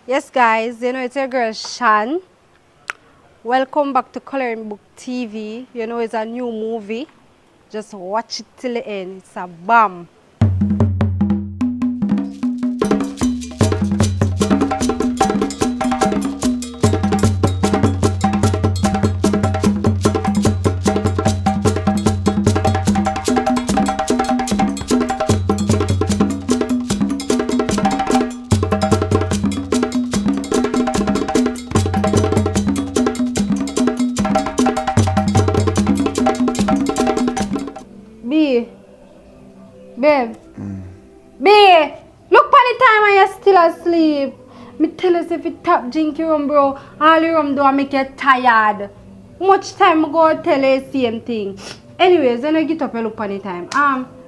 Yes, guys, it's your girl Shan. Welcome back to Coloring Book TV. It's a new movie. Just watch it till the end. It's a bomb. Babe. Babe, look for the time when you're still asleep. Me tell us if you tap drink your rum, bro, all your rum do make you tired. How much time I go tell you the same thing? Anyways, then I get up and look for the time.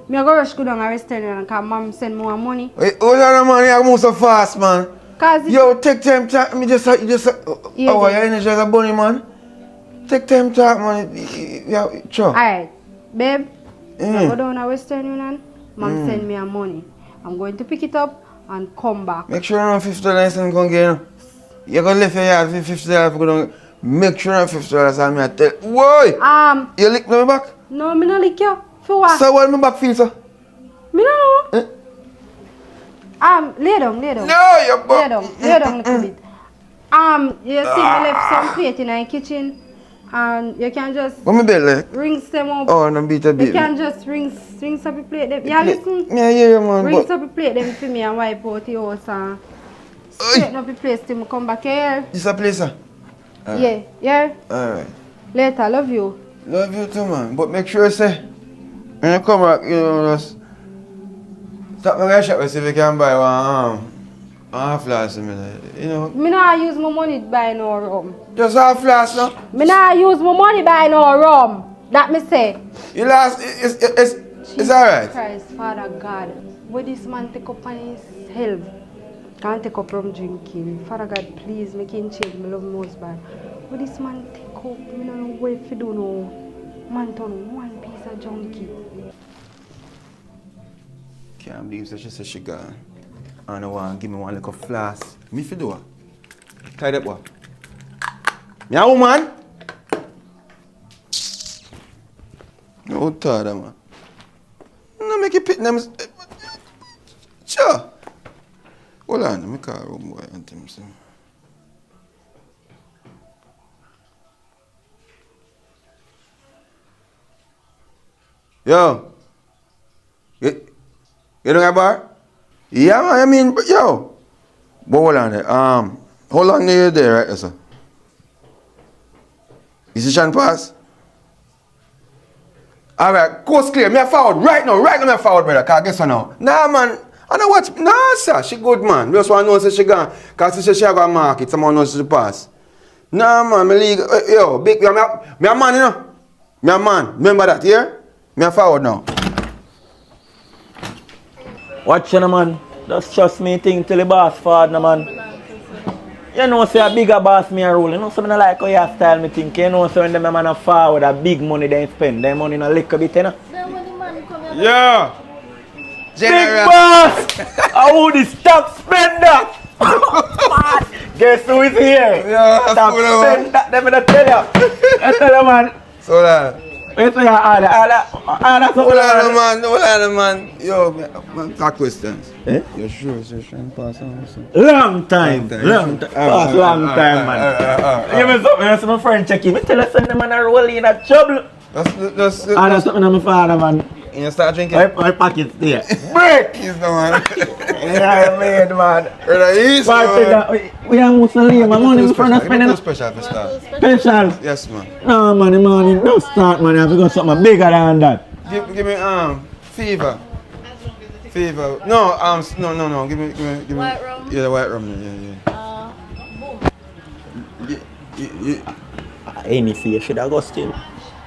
Me I go rush go down a restaurant because mom send more money. Wait, hold on, man. You move so fast, man. Yo, take time talk. Me just Yeah, oh, your energy like a bunny, man. Take time talk, man. Yeah, sure. Alright, babe. I go down a Western Union. Mom send me a money. I'm going to pick it up and come back. Make sure you don't $50 and go get it. You're going to leave your yard for $50 for go down. Make sure you don't $50 and me I tell. Whoa! You lick me back? No, me no lick you. For what? So what my back feel, sir? Me no know. Lay down. No, you're back. Lay down a little bit. You see me left some plate in the kitchen. And you can just what my bed like? rinse them up. Oh, no beat a bit. You can just rinse up the plate them. Yeah, listen. Yeah, man. Rinse up the plate them for me and wipe out the house and straighten up the place till I come back here. This a place, sir? Yeah. Alright. Later, love you. Love you too, man. But make sure you say, when you come back, just stop my shop and see if you can buy one half flask. Me not use my money to buy no rum. Just half flask, no? Me not use my money to buy no rum. That me say. You last, it's alright. Christ, Father God, what this man take up on his help? Can't take up rum drinking. Father God, please make him change. Me love him husband. What this man take up? Me don't know what if do no. Man turn one piece of junkie. Can't believe she said she gone. I don't want to give me one little flask. Me fi do it. Tied up what? Me a woman? No tired, man. No make it pit them. Sure. Hold on, let me call room boy and him say. Yo. You don't have a bar? Yeah, man, I mean, but yo. But hold on there. How long are you there, right, sir? You see Sean pass? Alright, coast clear. Me a forward right now me a forward, brother. Cause guess what now? Nah, man. I know what. Nah, sir. She good, man. Just want to know say she gone. Cause she say she go market. Someone knows she pass. Nah, man. Me league. Yo, big. Me a man, you know. Me a man. Remember that, yeah? Me a forward now. Watch you, man. Just trust me think till the boss forward, no, man. You know, say a bigger boss me a rule. You know, so I don't like how you style me think. You know, so when them man a forward, a big money they spend. Them money in a little bit, you know. Yeah. Big boss! I want the stock spender! Guess who is here? Yeah, stock spender. Them gonna tell you. I tell you, man. So that. Wait till you Hold on, man. Yo, man, got questions. Eh? You sure Sean pass on also? Long time. Long time, man. Give me something else, my friend check in. Me tell you something, man, I roll in a trouble. That's That's something on my father, man. You start drinking? My pocket's there. Break! He's the man. Yeah, man, man. Brother, he's the man. We are Muslim, my money in front of spending. Special for start. Special? Yes, man. No, man, the money don't start, man. I have to go something bigger than that. Give me fever. Fever. No, no. Give me. White rum? Yeah, the white rum. Boom. Anything, you should have go still.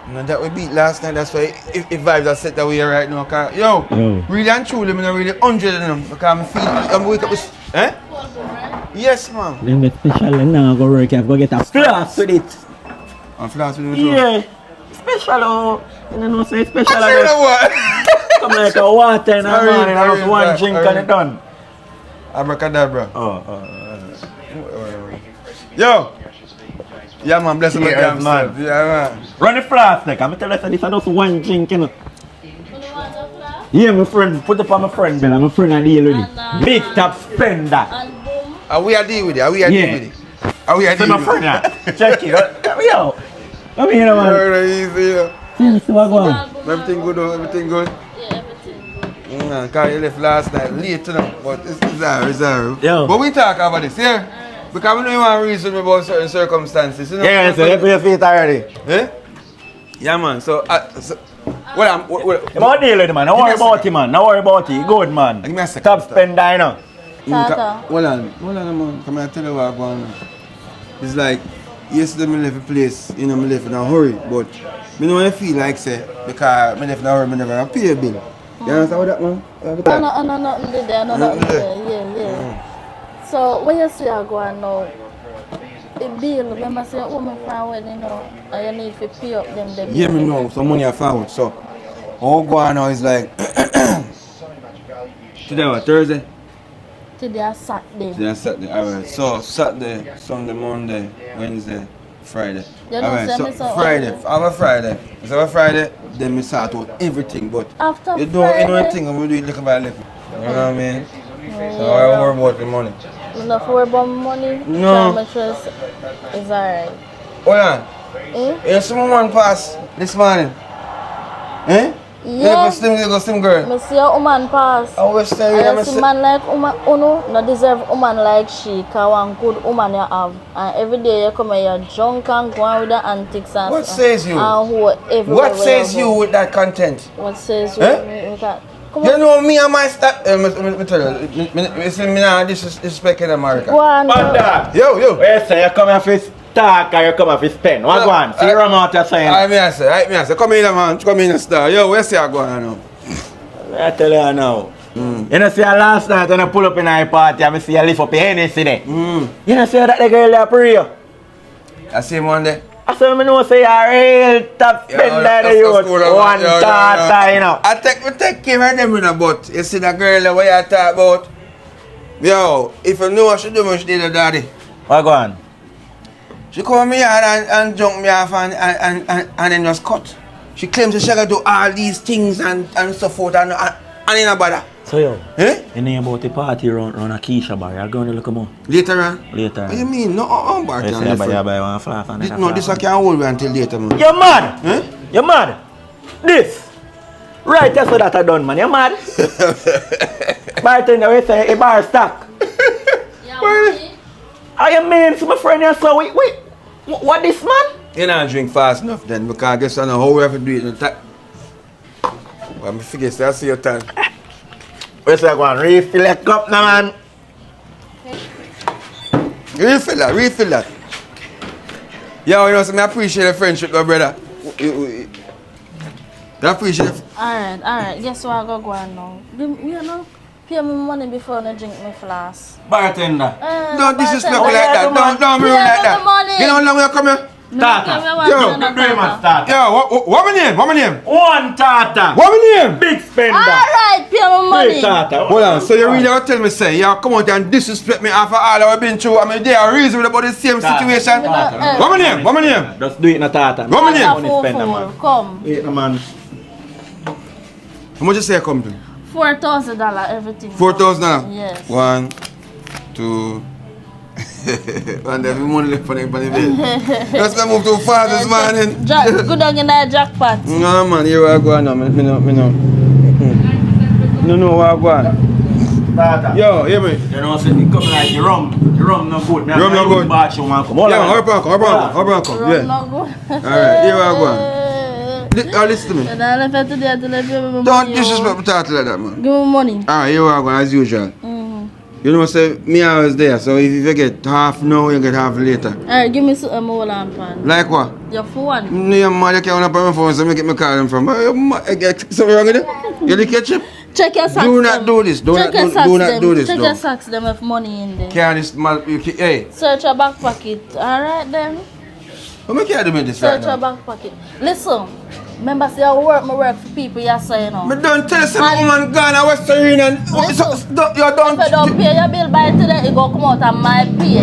No, that we beat last night. That's why if vibes are set that way right now. Cause, yo, really and truly, I'm not really 100 of them. Because I'm feeling, I'm wake up with, eh? Yes, man. Then get special and now go work. You have to go get a flask with it. A flask with it? Yeah. Special, oh. You know, say special. I say what? Come like a water in the morning. I have one drink and it done. Abracadabra. Oh. Yo! Yeah, man, bless him with Yes, damn man. self. Yeah, man. Run the flask, like, I'm tell you, this is just one drink, you know. Yeah, my friend, put up on my friend, Bella. My friend, I deal with it. Big top spender. And boom. Are we a deal with it? Are we a deal Yeah. with it? Are we a So deal my with friend, it? yeah. Check it. Come here. Come here, man. Very easy, yeah. See, see what going on. Everything good, though? Everything good? Yeah, everything good. Man, cause you left last night late, you know, but it's alright. Yo. But we talk about this, yeah? Because we know you want to reason about certain circumstances, you know? Yeah, so you pay your feet already. Eh? Yeah, man, so well, You don't deal with it, man. Don't worry about it, man. Don't worry about it. You good, man. Give me a second. Top spender, you know. Tata. Hold on, man. Come here, tell you what going on. It's like, yesterday I left a place, you know, I left in a hurry, but I know I feel like, say, because I left in a hurry, I never pay a bill. You understand what that, man? No, nothing did there. No, nothing there. Yeah. So, when you see I go on now, a bill, remember say, oh, my friend, wedding, you know, and you need to pay up them. Yeah, me know, some money I found, so all go on now is like, today what, Thursday? Today is Saturday. Today Saturday, alright, so Saturday, Sunday, Monday, Wednesday, Friday. You know, Alright, say so me so Friday, early. I'm a Friday. So a Friday, then me sort out everything, but After you know Friday, anything, I'm gonna do it little by little. You know what I mean? So yeah, I worry about the money. you not worry about money. No. Try my trust is alright. Oh yeah, Eh? you see my man pass this morning? Eh? Yeah. You go slim girl. Me see a woman pass. I always tell you, And I you see man like woman, no deserve woman like she, cause one good woman you have. And every day you come here, you're drunk and go on with the antics and What says you? And who everywhere What where says go. you with that content? What says you? Eh? Come You on. know me and my stuff. Me tell you, me see me now disrespect in America. Go on. Panda. Yo. Where say you come here for talk or you come here for spend? What go on? See your amount you're saying. I say, come in, man. Come in, star. Yo, where's you going on now? I tell you now. You know, see last night when I pull up in our party, I see you lift up your Hennessy there. You know, see that the girl there for you? I see him one day. I said, I know say you're real top spender the youth. One tata, you know. I take care of them, you know, but you see that girl there, what you talk about? Yo, if you know what she do, she did a daddy. What go on? She come here and jump me off and then just cut. She claims that she gotta do all these things and so forth and in a bother. So yo, Eh? you know about the party around a Keisha bar, you're going to look more Later on? later. What you mean? No, Bart. You say you buy one flask and then a No, this I flask. can't hold you until later, man. You're mad! Eh? You're mad! This! Right, that's what that I done, man. You're mad? Bartender, we say a bar stock. Yeah, money. How you mean to my friend here, so wait, what this man? You don't drink fast enough then, because I guess I know how we have to do it. Well, I figure, so I see your time. We say go and refill a cup now, man. Refill that. Yo, you know, so I appreciate the friendship, my brother. I appreciate it. Alright. Guess what I go on now? You know, pay me money before I drink my flask. Bartender. Don't disrespect me Oh, like yeah, that. come on. Don't be rude Yeah, like the money. that. You know how long we come here? Tata. Yo, Tata. Yo, what my name? One Tata. What my name? Big spender. Alright, pay me money. Big Tata. Hold on, so you really want to tell me, say, you come out and disrespect me after all I've been through. I mean, they are reasonable about the same Tata. situation. Tata. What my name? Just do it in a Tata. What my name? Money spender, man. Come. Wait, man. How much you say I come to? $4,000 everything. $4,000? Yes. 1, 2. And every money left for the bed. Just me move too fast this morning. Good on in that jackpot. No man, here I go now. Me no where I go. Tata. Yo, hear me. You know, say it come like the rum. The rum no good. Rum no good. Bathroom man come. Yeah, hurry come. Yeah. Not good. Alright, here I go. Listen to me. And I left it today to let me Don't disrespect me talk like that, man. Give me money. Alright, here I go as usual. You know, say me always there, so if you get half now, you get half later. Alright, give me some more lamp pan. Like what? Your phone. No, your mother you can't on my phone, so I get me call them from. Get something wrong with it? You look ketchup? Check your socks. Do not do this. Do not do this. Check though. your socks them have money in there. Can't this man, hey, Search your back pocket. Alright then. how much can I do with this right Search your now? back pocket. Listen, Remember, say I work for people, you say, you know. Me don't tell some woman gone to Western Union. You don't. If you don't pay your bill by today, it go come out of my pay.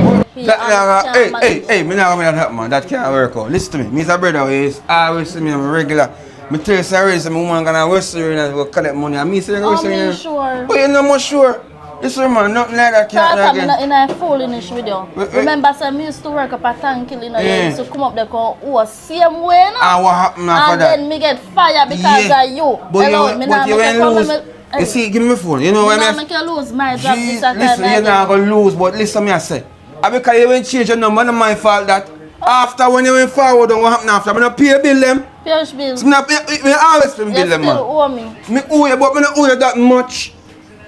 Hey, me not gonna that man. That can't work out. Listen to me. Me's a brother who is always see me, I'm a regular. Me tell you sorry, some woman gonna Western Union go collect money. And me say Western Union. Sure. But you know more sure. Listen man, nothing like that can't happen. I'm in a foolishness with you. Remember, I used to work up at Tankil, you know, you used to come up there and same way, you know? And what happened after that? And then me get fired because of you. But you ain't lose. You see, give me my phone. You know what I mean? I lose my job this time. Listen, you're not going to lose, but listen me I say. Because you went change your number, not my fault that. After when you went forward, what happened after? I'm going to pay a bill them. Pay which bill? I always pay bill them, man. You still owe me. Me owe you, but I don't owe you that much.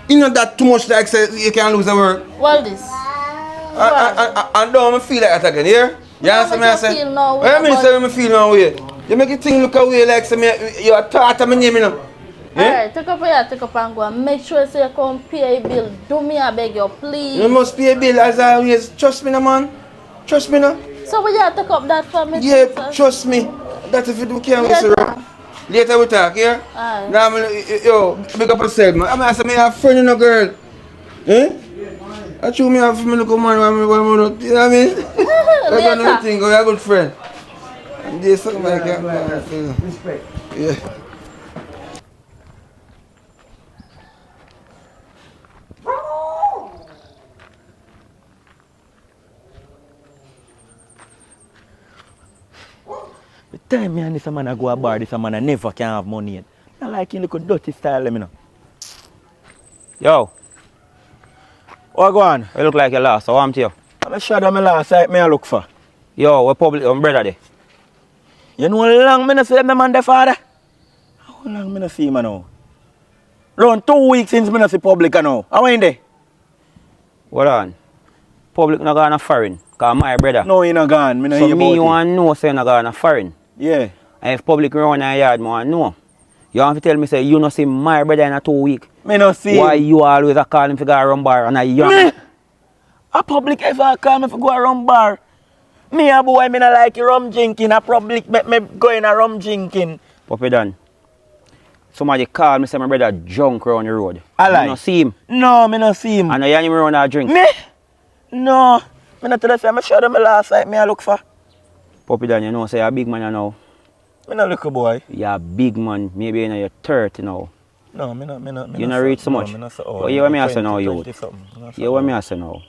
You know that too much like say you can lose the work. Well, this. I don't feel like that again, yeah? You understand me I say? What do you mean say I feel no way? You make it thing look away like say you're a thought of my name, you know? Alright, take up and go and make sure say you come pay a bill. Do me I beg you, please. You must pay a bill as always. Trust me, no, man. Trust me, no. So will you take up that for me? Yeah, trust me. That's if you do care, Mr. Rock. Later we talk, yeah? Alright. Now, yo, big up yourself, man. I say, me have a friend and a girl. Eh? I told me have a little man, you know what I mean? That's another thing, you're a good friend. And there's something like that. Respect. Yeah. The time me and this man go a bar, this man never can have money yet. I like you look dirty style, you know. Yo, What go on? you look like you lost, so I'm to you. I'm sure that my last sight me I look for. Yo, what public brother there? You know how long me no see my man there, father? How long me no see him now? Around 2 weeks since me no see public now. How are you there? Hold on. Public not gonna foreign, cause my brother. No, he not gone. Me no So hear me about you it. want to know say you not gonna foreign. Yeah. And if public run in yard, I want to know. You want to tell me say you not see my brother in a 2 week. Me no see Why him. you always a call him to go run bar and you Me? A public ever call me for go around bar. Me a boy, me not like rum drinking. A public make me go in a rum drinking. Puppy done. Somebody call me say my brother drunk around the road. I lie. You not see him. No, me no see him. And you hear him around that drink. Me? No. Me not tell you, I'm sure them last night me I look for. Puppy done, you know say you're a big man you know. Me not look a boy. You're a big man, maybe in your 30 now. No, me not. You not read so much. No, me not so But you hear me say now, you. You hear me say now.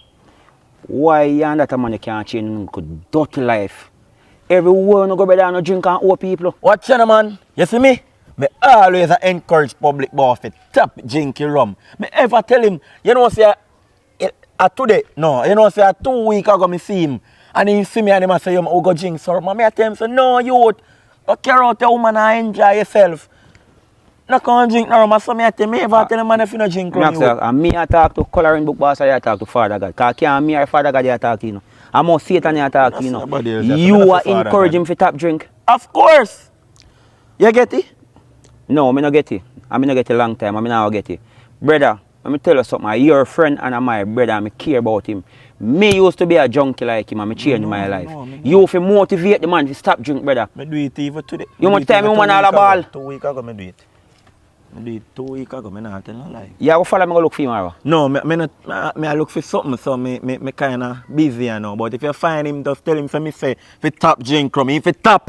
Why you and that man you can't change good dirty life? Everywhere you go brother and drink and owe people. Watch you, man. You see me? Me always encourage public boy to tap drinky rum. Me ever tell him, you know say today, no, you know say 2 weeks ago me see him. And he see me and him say, you go drink so rum. Me I tell him say, no youth, go carry out your woman and enjoy yourself. Not come drink no rum. So me I tell me ever tell him man if you no drink rum. And me I talk to coloring book boss, I talk to Father God. Because can't me or Father God I talk to you know. I'm more Satan I talk to you know. You are encouraging for tap drink. Of course. You get it? No, I not get it. I not get it a long time. I not get it. Brother, let me tell you something. You're a friend and I'm my brother and I care about him. Me used to be a junkie like him and I changed my life. You have to motivate the man to stop drink, brother. I do it even today. You must tell me woman all the ball. 2 weeks ago I do it. I do it 2 weeks ago, I not tell no lie. You go follow me go look for him tomorrow. No, I look for something, so me kind of busy now. But if you find him, just tell him for me say, if you tap drink from me, if you tap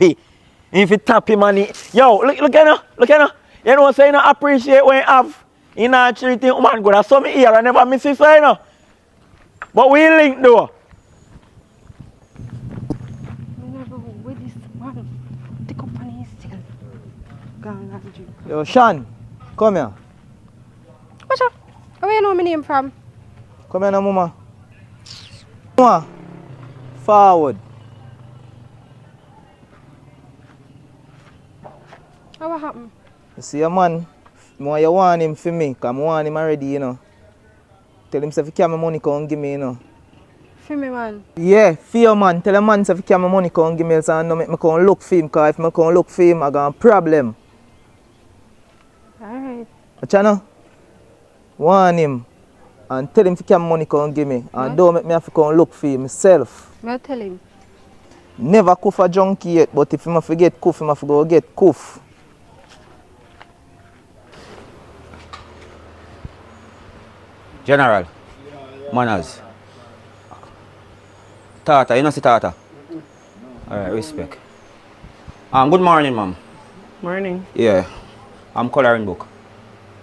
it, money. Yo, look at now. You know what I'm saying? I appreciate when you have. You know, treat him, man, good. I saw me here, I never miss it, so you know. But we link though. Where this man take up on his still gone and drink. Yo, Sean, come here. What's up? Where you know my name from? Come here now, mama. Mama, forward. What happened? You see a man, you want him for me, because I want him already, you know. Tell him if he carry my money, come give me, you know. For me, man. Yeah, for your man. Tell a man if he carry my money, come give me, so I don't make me come look for him, because if I come look for him, I got a problem. Alright. Channel, warn him and tell him if he carry my money, come give me. And don't make me have to come look for him myself. I'll tell him. Never cuff a junkie yet, but if he forget cuff, he must go get cuff. General. Manners. Tata, you know see Tata? Alright, respect. Good morning, ma'am. Morning. Yeah. I'm coloring book.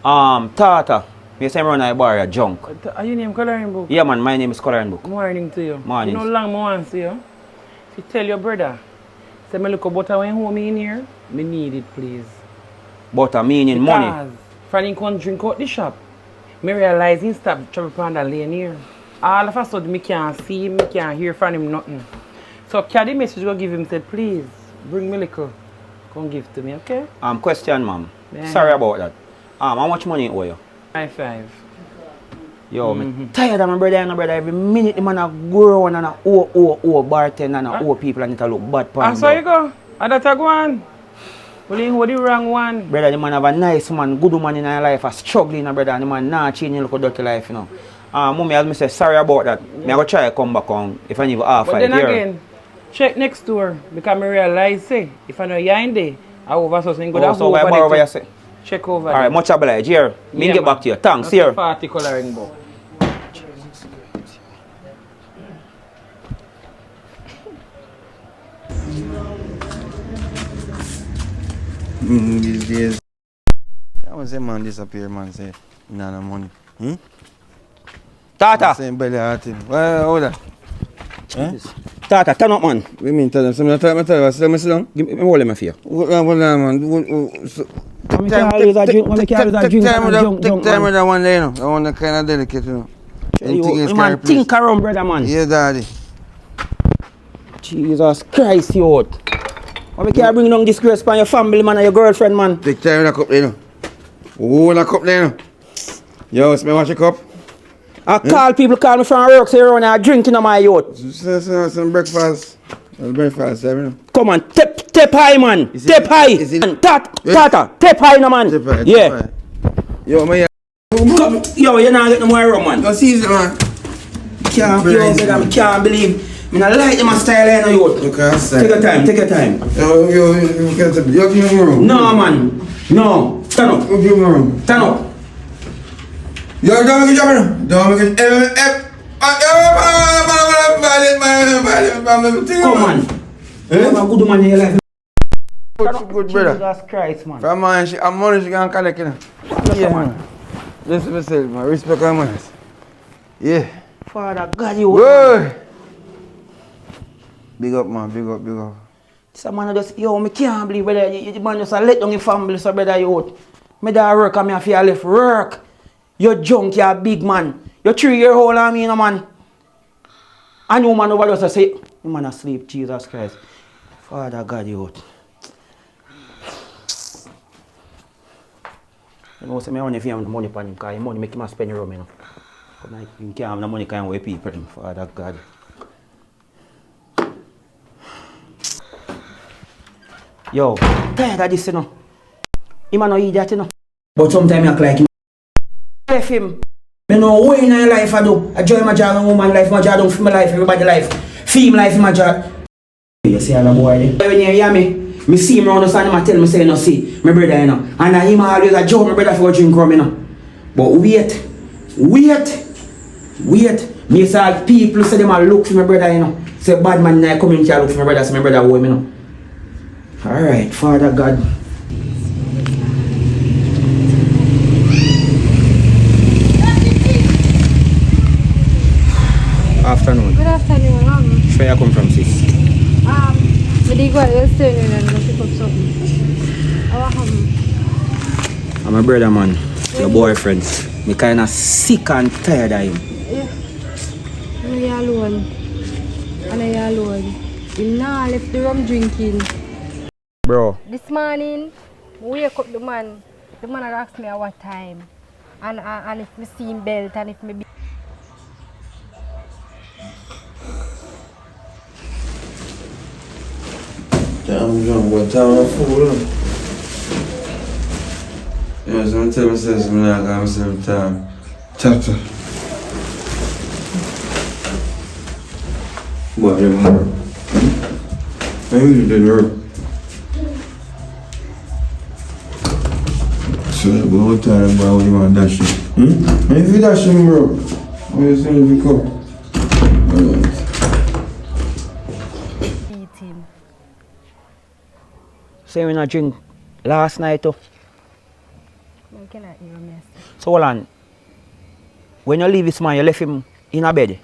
Tata. You say me run a bar, a junk. Are you name coloring book? Yeah, man, my name is coloring book. Morning to you. Morning. You know long I want to see you. If you tell your brother, say me look a butter when home in here, me need it please. Butter meaning money. Because when he come drink out the shop, me realize he stop travel on the lane here. All of a sudden me can't see him, me can't hear from him nothing. So carry the message go give him, say please, bring me liquor. Come give to me, okay? Question, ma'am. Yeah. Sorry about that. How much money owe you? 5. Yo, me tired of my brother and my brother. Every minute the man a grow and a bartender and a people and it a look bad pan. So you go. That's a go on. Well, you the wrong one. Brother, the man have a nice man, good woman in her life, a struggling brother, and the man not changing look a dirty life, you know. Mommy, as me say, sorry about that. Me I go try to come back on if I need half but 5 then here. again, check next door because I realize say if I know you're in there, I over something good. So I borrow over you say. Check over. Alright, much obliged. Here, me Yeah, get man. back to you. Thanks, That's here. a 40 coloring book. These days. That was a man disappear, man. Say, no money. Tata! Same belly at him. Well, hold on. Tata, turn up, man. What do you mean tell them? Something tell them, sit down. Give me hold him here. Hold on, man. Take time with that one there, you know. That one that kind of delicate, you know. Man, think around, brother, man. Yeah, daddy. Jesus Christ, you out. Why we can't bring down disgrace upon your family, man, and your girlfriend, man? Take time with a cup there, you know. Oh, that cup there, you know. Yo, smell watch your cup. I call people call me from work, say around and drinking on my yacht. Some breakfast. Breakfast, you know. Come on, tap high, man. Tap high. Tata, tap high, no, man. Yeah. Yo, man. Yo, you're not getting no more rum, man. Go see it, man. Can't believe. I like them style here, no, yacht. Okay, Take your time. Yo, give me room. No, man. No. Stand up. Give me room. Stand up. Yo, don't make it jump. Don't make it. Come on. You have a good man in your life. Good brother. Jesus Christ, man. From man, I'm money she can collect, you know. Yeah, man. Listen myself, man. Respect her, man. Yeah. Father God, you. Whoa. Big up, man. Big up. This man just, yo, me can't believe brother. You man just let down your family, so brother, you out. Me da work and me have to left work. You're junk, you're a big man. You're 3-year-old on me, no man. And you man over there say, you man asleep, Jesus Christ. Father God, you out. You know, say me only if you have the money upon him, because money make him spend your room, you know. But like, you can't have the money kind of way people, Father God. Yo, tired of this, you know. Him a no idiot, you know. But sometimes I act like him. Left him. I know what in my life I do. I join my job and woman life, my job don't feel my life, everybody life. Feel my life in my job. You see all the boy there. When you hear me see him around the sun, I tell me say no see, my brother, you know. And him always a joke, my brother for drink rum, you know. But wait. Me say people say them a look for my brother, you know. Say bad man now come in here look for my brother, so my brother hold me, you know. Alright, Father God. Afternoon. Good afternoon, Where you come from, sis? I did go yesterday and go pick up something. I'm a brother, man. Your boyfriend. Me kinda sick and tired of him. Yeah. I'm alone. And I'm alone. He now left the rum drinking. Bro. This morning, I wake up the man had asked me at what time. And if I see him belt and if me be I'm drunk, but I'm a fool. Yeah, so I'm telling myself something like I'm myself time. Chapter. What, you want to work? I really didn't work. So, Go time, bro. What do you want to dash him? If you dash him, bro, what you saying if you come? Alright. Eat him. Say we not drink last night too. I cannot hear me. So hold on. When you leave this man, you left him in a bed.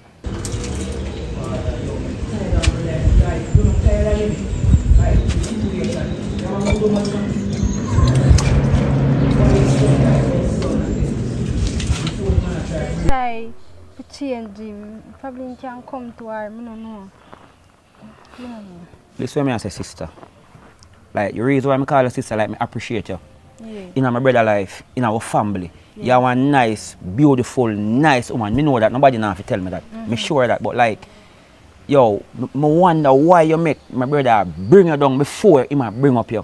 Try to change him. Probably he can come to her. I don't know. This way me I say sister. Like the reason why I call you sister, like me appreciate you. Yeah. In my brother life, in our family. You're one nice, beautiful, nice woman. Me know that. Nobody now have to tell me that. Me sure that. But like, yo, me wonder why you make my brother bring you down before he might bring up you.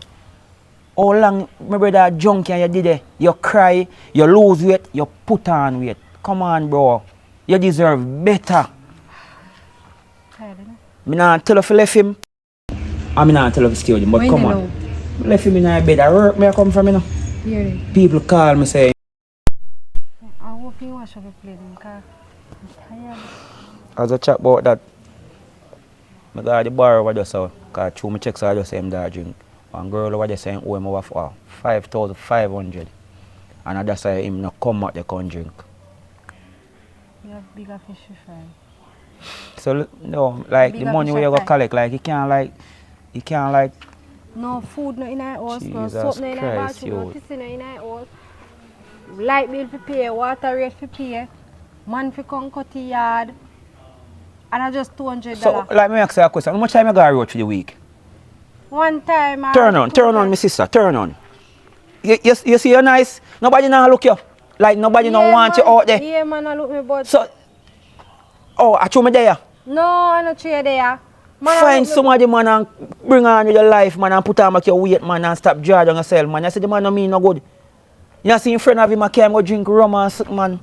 How long my brother junkie and you did it? You cry, you lose weight, you put on weight. Come on, bro. You deserve better. Me not tell you to left him. I mean not tell you to stay with him, but come on. Left him in a bed. I work me I come from, you know. Hear People call me say. I hope you wash up your plate because I'm tired. As I chat about that, I got the bar over there, so because through my checks I just say him that drink. One girl over there saying owe him over for 5,500. And I just say him not come out there come drink. You have bigger fish to fry. So no, like Bigger the money fish where you to go fry. collect, like you can't like No food no in our house, no Jesus soap no in our Christ, bathroom, no yo. tissue no in our house. Light bill for pay, water rate for pay, man for come cut the yard. And I just $200. so like me ask you a question, how much time you got road for the week? One time I Turn on my sister, turn on. You see you nice? Nobody now look you. Like nobody now want you out there. Yeah man, I look me but So oh, I show me there. no, I not trade there. Man, Find somebody, man, and bring on with your life, man, and put on back your weight, man, and stop judging yourself, man. You say the man no mean no good. You see in front of him, I can't go drink rum and something, man.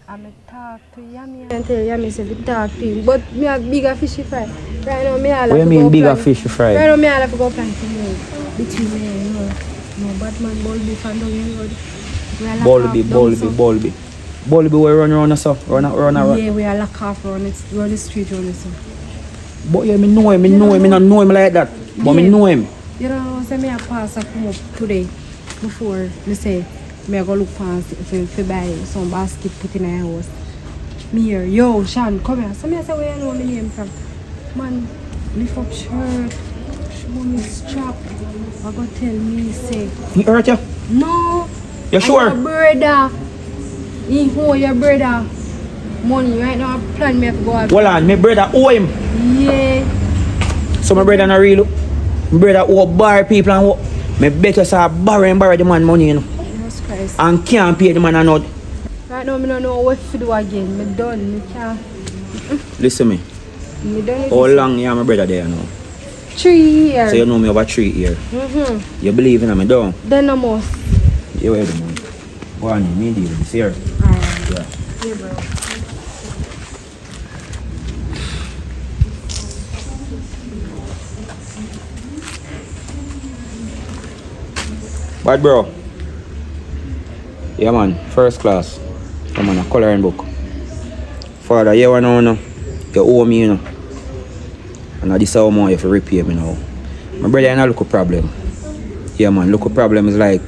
I'm talk to Yami and tell Yami say we talk to him. But me have bigger fishy fry. Right now me all have What you to mean go bigger plan. fish fry? Right now me all have to go plan to move between me and you. No Batman ball beef and down the road. We are lock off down so. Bulby we run around so. Run. Yeah, we are lock off round the street round so. But yeah, me know him, me not know him like that. But me know him. You know, say me a pass a come up today before me say me a go look for buy some basket put in our house. Me here, yo, Sean, come here. So me say where you know my name from? Man, lift up shirt, show me strap. I go tell me say. He hurt you? No. You sure? Your brother. He owe your brother money right now. I plan me to go out. Hold on, my brother owe him. Yeah. So my brother not real. My brother owe bar people and what? Me better say borrow the man money, you know. Jesus Christ. And can't pay the man a note. Right now, I don't know what to do again. Me done. Me can't. Listen me. Me done. How long you and my brother there now? 3 years. So you know me over 3 years. You believe in me, don't? Then I must. You hear the man. Go on, me deal with this here. Alright. Yeah. Yeah, bro. But bro. Yeah man, first class. Come on, a coloring book. Father, you know, you owe me, you know. And this is how much you have to repay me now. My brother, you know, look a problem. Yeah man, look a problem is like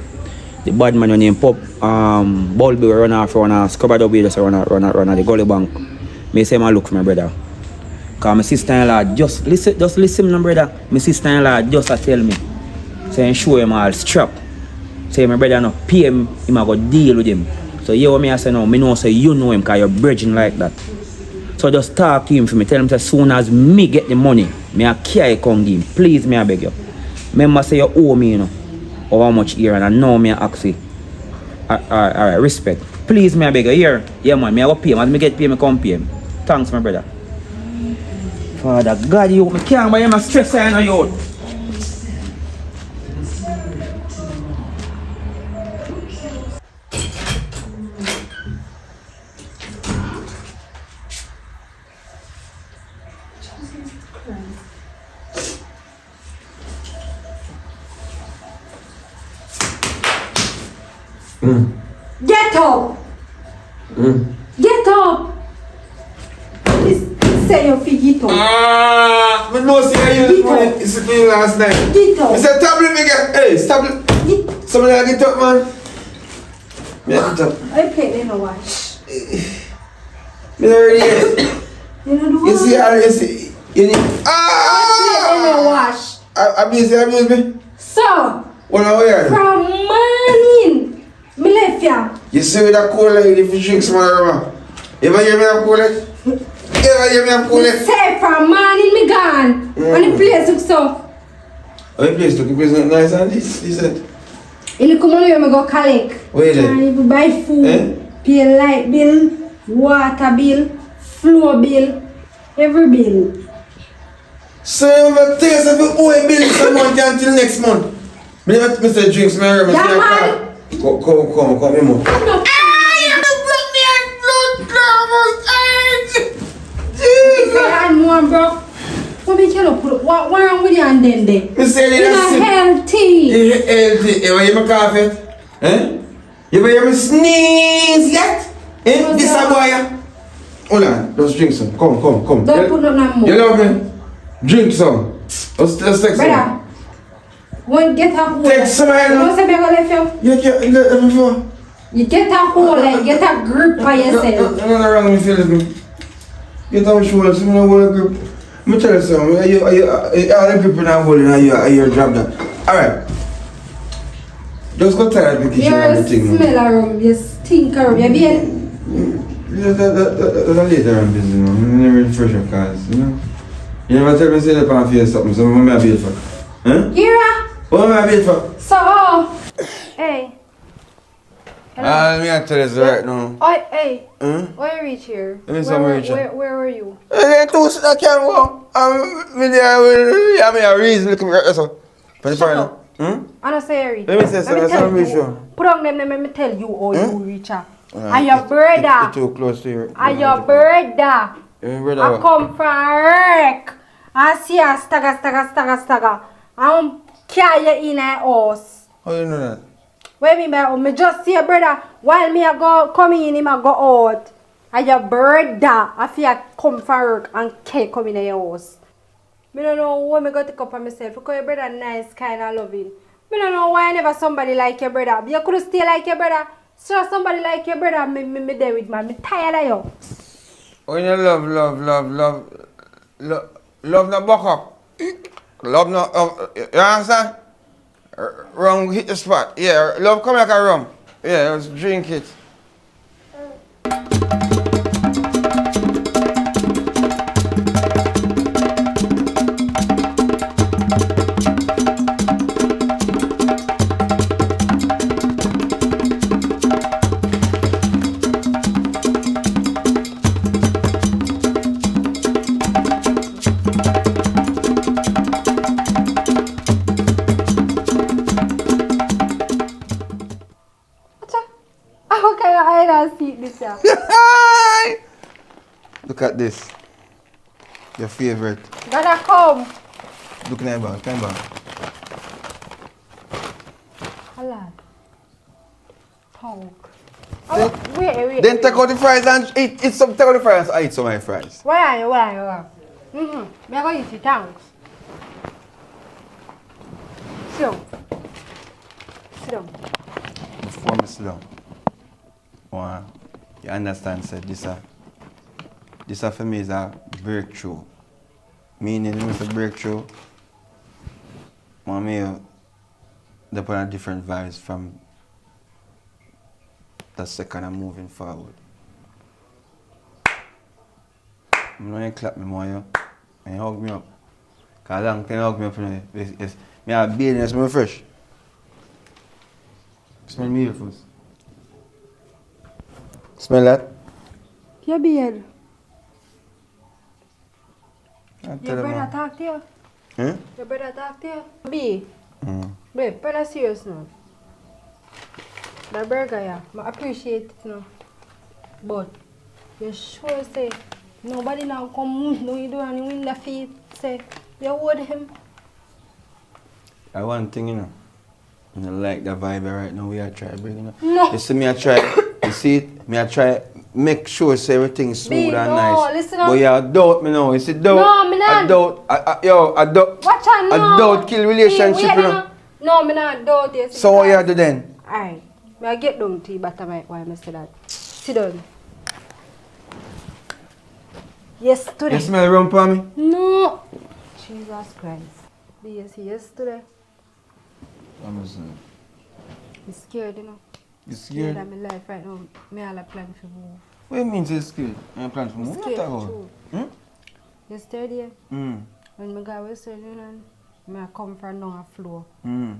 the bad man named Pop, Bulby will run off run a scrub the way just run at the gully bank. Me say man look for my brother. Cause my sister-in-law just listen my brother. My sister-in-law just tell me. Say show him all strap. Say my brother no pay him, he might go deal with him. So you what me I say now, me know say you know him cause you're bridging like that. So just talk to him for me, tell him as soon as me get the money, me a carry come give him. Please me I beg you. Remember say you owe me, you know. How much here and I know me ask you. Alright, respect. Please me I beg you here. Yeah man, me I go pay him. As me get pay me come pay him. Thanks my brother. Father God you me can't buy him a stress I know you. Get up! Get up! Say your feet, get up. I know say you use money discipline last night. Get up. I said tablet me get. Hey, stop it. Somebody get up, man. Me get up. I play in a wash. Me already get. You know the You see, you see. You need. I play in a wash. Abuse me. So, What are we here? from morning, me left ya. You see with that cool lady if you drink some other. You ever hear me have cool lady? You ever hear me have cool lady? Say from morning me gone. When the place looks so. Oh, the place looking pretty nice and this, he said. You come on here, me go collect. Where you And you buy food, pay light bill, water bill, floor bill, every bill. So you have a taste of the oil bill this month until next month. Me never Mr. Drinks, me remember. Yeah, man. Come, me more. And more, bro. What make you put what wrong with you and then there? Me say You're that's it. healthy. You healthy. You ever hear me cough yet? Eh? You ever hear me sneeze yet? Eh? This a boy. Hold on, let's drink some. Come. Don't put nothing more. You love me? Drink some. Let's take some. Brother, one get a hole. Take some, I know. You know what I'm left you? You get before. You get a hole and get a grip by yourself. Nothing wrong with you, me. Get on shoulder, so I hold a grip. Let me tell you something. Are you all the grip in that holding and you're dropped down. Alright. Just go tired because you You're have a the thing. smell around, you stink around, you being. That's a later on business, you know. I'm never refresh your cars, you know. You never tell me say that pan for you something, so what am I built for? Huh? Ira! What am I built for? So, hey. Let me tell you this right now. Oh, hey. Huh? Why you reach here? Let me see me reach here. Where were you? Then two I can't go. I mean, a reason looking at yourself. Shut up. I don't say reach. Let me say something, tell let me you. show. Put on them, let me tell you how you reach her. And your brother. You're too close to your... And your brother. Your brother I what? come from work. I see her stagger. I carry you in a house. How do you know that? What mean by me just see a brother while me I go come in, him I go out. And your brother, I feel come from work and can't come in your house. Me don't know why me go take up on myself because your brother nice, kind of loving. Me don't know why never somebody like your brother. You could stay like your brother. So somebody like your brother, me there with man. Me tired of you. When you love no buck up. Love no, you understand? Rum hit the spot. Yeah, love come like a rum. Yeah, let's drink it. How can you hide and seek this here? Look at this. Your favorite. Gonna come. Look in the bag, Halal. Talk. Wait. Then take out the fries and eat some. Take out the fries and eat some of my fries. Where are you? Me I go eat it, thanks. Sit down. Before me sit down. Wow. You understand, sir? This for me is a breakthrough. Meaning it's a breakthrough. Mommy, they're on different vibes from the second I'm moving forward. I'm not going to clap me more, and you hug me up. Because long time you hug me up, it's me have beard and smell fresh. Smell me here first. Smell that? Your beard. Your brother talk to you? Huh? Your brother talk to you? B. Babe, but serious now. The burger, yeah. I appreciate it now. But you sure say nobody now come no you do and you win the feet say you hold him. I one thing, you know. I don't like the vibe right now. We are trying to bring it up. No. You see me, I try. You see it? Me, I try. Make sure say everything's smooth B, and no, nice. listen up. But you doubt me now. You see, doubt. No, me not. I doubt. I doubt. Watch out, no. I doubt kill relationship, See, you know. No, me not doubt this. So what you do then? Alright. May I get down to you, but why I say that? Sit down. Yes, today. You smell rum for me? No. Jesus Christ. Yes, yesterday. I'm scared, you know. You scared? Of my life right now. Me all a plan to move. What you mean you're scared? You plan to move? Scared, What about? true. Yesterday, Hmm. when I go Western Union, I come from down a floor. Hmm.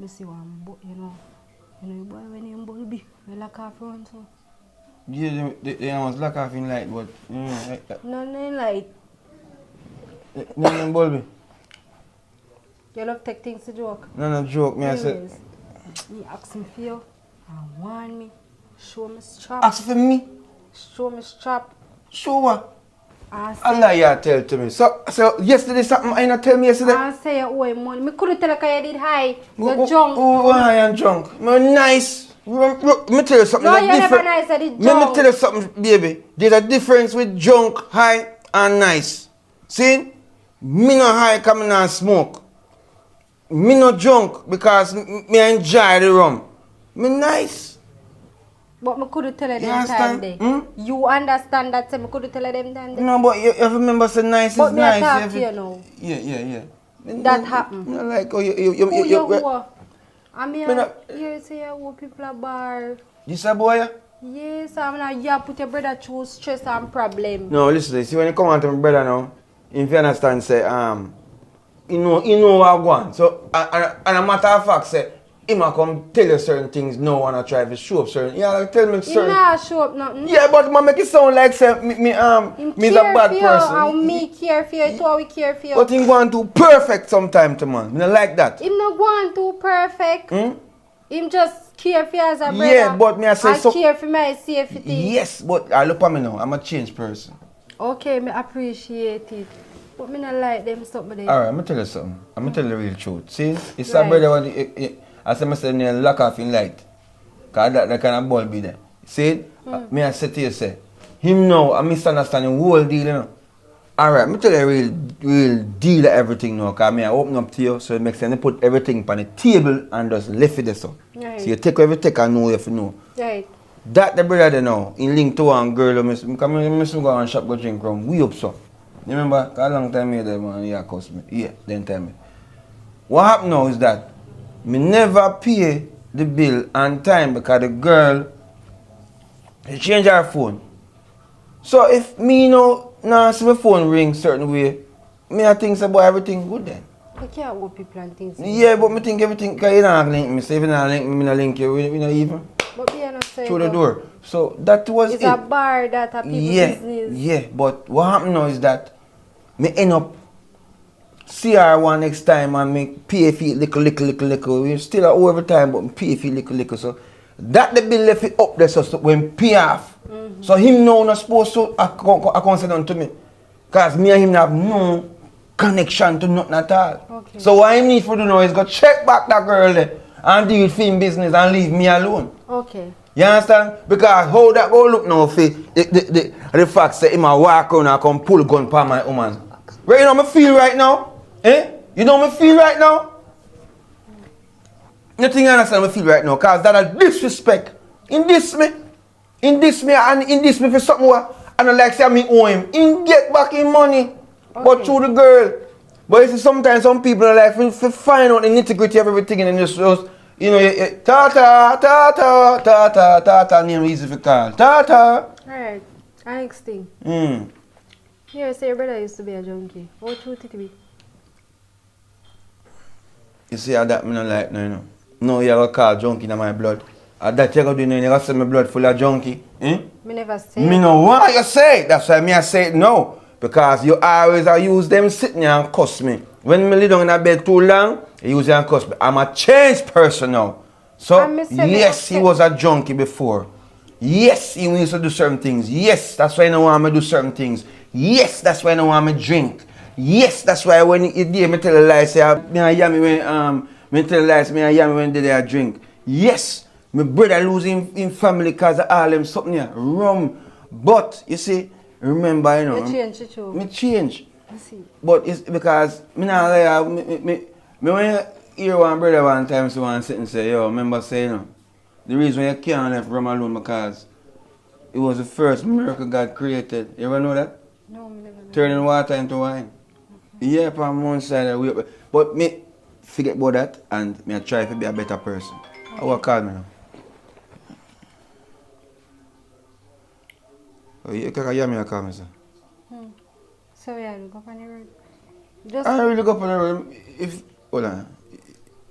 I see one boy, you know, boy when you bulby, you lock off front so. Yeah, they was lock off in light, but Nothing like, no bulby. you love take things to joke. No joke, me I said. Anyways, he asked me for you, and warn me, show me strap, Ask for me? show me strap. Show what? I Allah you tell to me. So yesterday something I not tell me yesterday? I say you owe him money. Me couldn't tell you 'cause you did high. You're Who drunk. high and drunk? Me nice. Me tell you something. No, there's you're never different. nice, I did Me drunk. tell you something, baby. There's a difference with drunk, high, and nice. See? Me no high coming and smoke. Me no drunk because me enjoy the rum. Me nice. But me couldn't tell you You them time understand? there. You understand that, so me couldn't tell you them time there. No, but you have to remember say nice But is me I nice. talk have to you now. Yeah. That happened. No, like, oh, you, Who you who? I mean, Me not- you say you who people are bar. This a boy, yeah? Yes, I mean, you put your brother through stress and problem. No, listen, see when you come on to my brother now, if you understand, say, you know what I want. So, and a matter of fact, say, he might come tell you certain things, no, and I try to show up certain, yeah, like, tell me He certain. not show up nothing. Yeah, but man make it sound like, say, Him me's a care bad for you, person. and me care for you, too, we care for you. But he want to perfect sometime to man. Me not like that. Him not going too perfect. Him just care for you as a brother. Yeah, but me I say and so. care for my safety. Yes, but I look at me now, I'm a changed person. Okay, me appreciate it. But me not like them something there. Alright, I'm gonna tell you something. I'm gonna tell you the real truth. See, it's Right. a brother when I say myself near lock off in light. Cause that kind of ball be there. See, me I say to you say, him now I misunderstand the whole deal, you know. Alright, I'm tell you the real deal of everything now, cause me I open up to you so it makes sense to put everything on the table and just left it there so. Right. So you take everything and know if you know. Right. That the brother there now, in link to one girl who miss come go and shop go drink rum. We up so. You remember? Cause a long time me there man, yeah, cost me. Yeah, then tell me. What happened now is that me never pay the bill on time because the girl she changed her phone. So if me now see my phone ring certain way, me I think about everything good then. You can't hold people and things. Yeah, but me think everything cause you don't link me. So if you don't link me, me not link you, we not even But be not say through the door. So that was it's it. a bar that a people business. Yeah, but what happened now is that me end up see her one next time and me pay fee little. We still are over time, but me pay fee little. So that the bill left it up there so when pay off. So him now not supposed to account say to me. Cause me and him have no connection to nothing at all. Okay. So what I need for do now is go check back that girl there and deal with film business and leave me alone. Okay. You understand? Because how that go look now for the fact that him a walk around and come pull gun for my woman. Right, you know me feel right now? Eh? You know me feel right now? You think you understand me feel right now? Because that a disrespect. In this me for something what I don't like say me owe him. He get back his money. But through the girl. But you see sometimes some people in life will find out the nitty-gritty of everything and just you know, ta name easy for call. Alright. Next thing. Hmm. Here say your brother used to be a junkie. How true it be? You see how that me not like no, you know. No, you have a call junkie in my blood. That you go do now, you have to say my blood full of junkie. Eh? Me never say. Me no want you say it. That's why me I say it no. Because you always use them sitting here and cuss me. When me lay down in a bed too long, you use it and cuss me. I'm a changed person now. So, yes, he was a junkie before. Yes, he used to do certain things. Yes, that's why I don't want me to do certain things. Yes, that's why I don't want me to drink. Yes, that's why when you hear me tell a lie, say, me when Me tell lies, me and Yami when they there drink. Yes, my brother losing in family because of all them something here. Rum. But, you see, remember, you know. You change too. Me change. I see. But it's because, me not lie, me when you hear one brother one time, so one sit and say, yo, remember saying, you know, the reason you can't left rum alone because it was the first miracle God created. You ever know that? No, me never know. Turning water into wine. Yeah, from one side of the way. But me forget about that and me I try to be a better person. How will call me now? Oh, you can hear me or call me, sir? So yeah, look up on the road. Just I really go up on the road. If, hold on.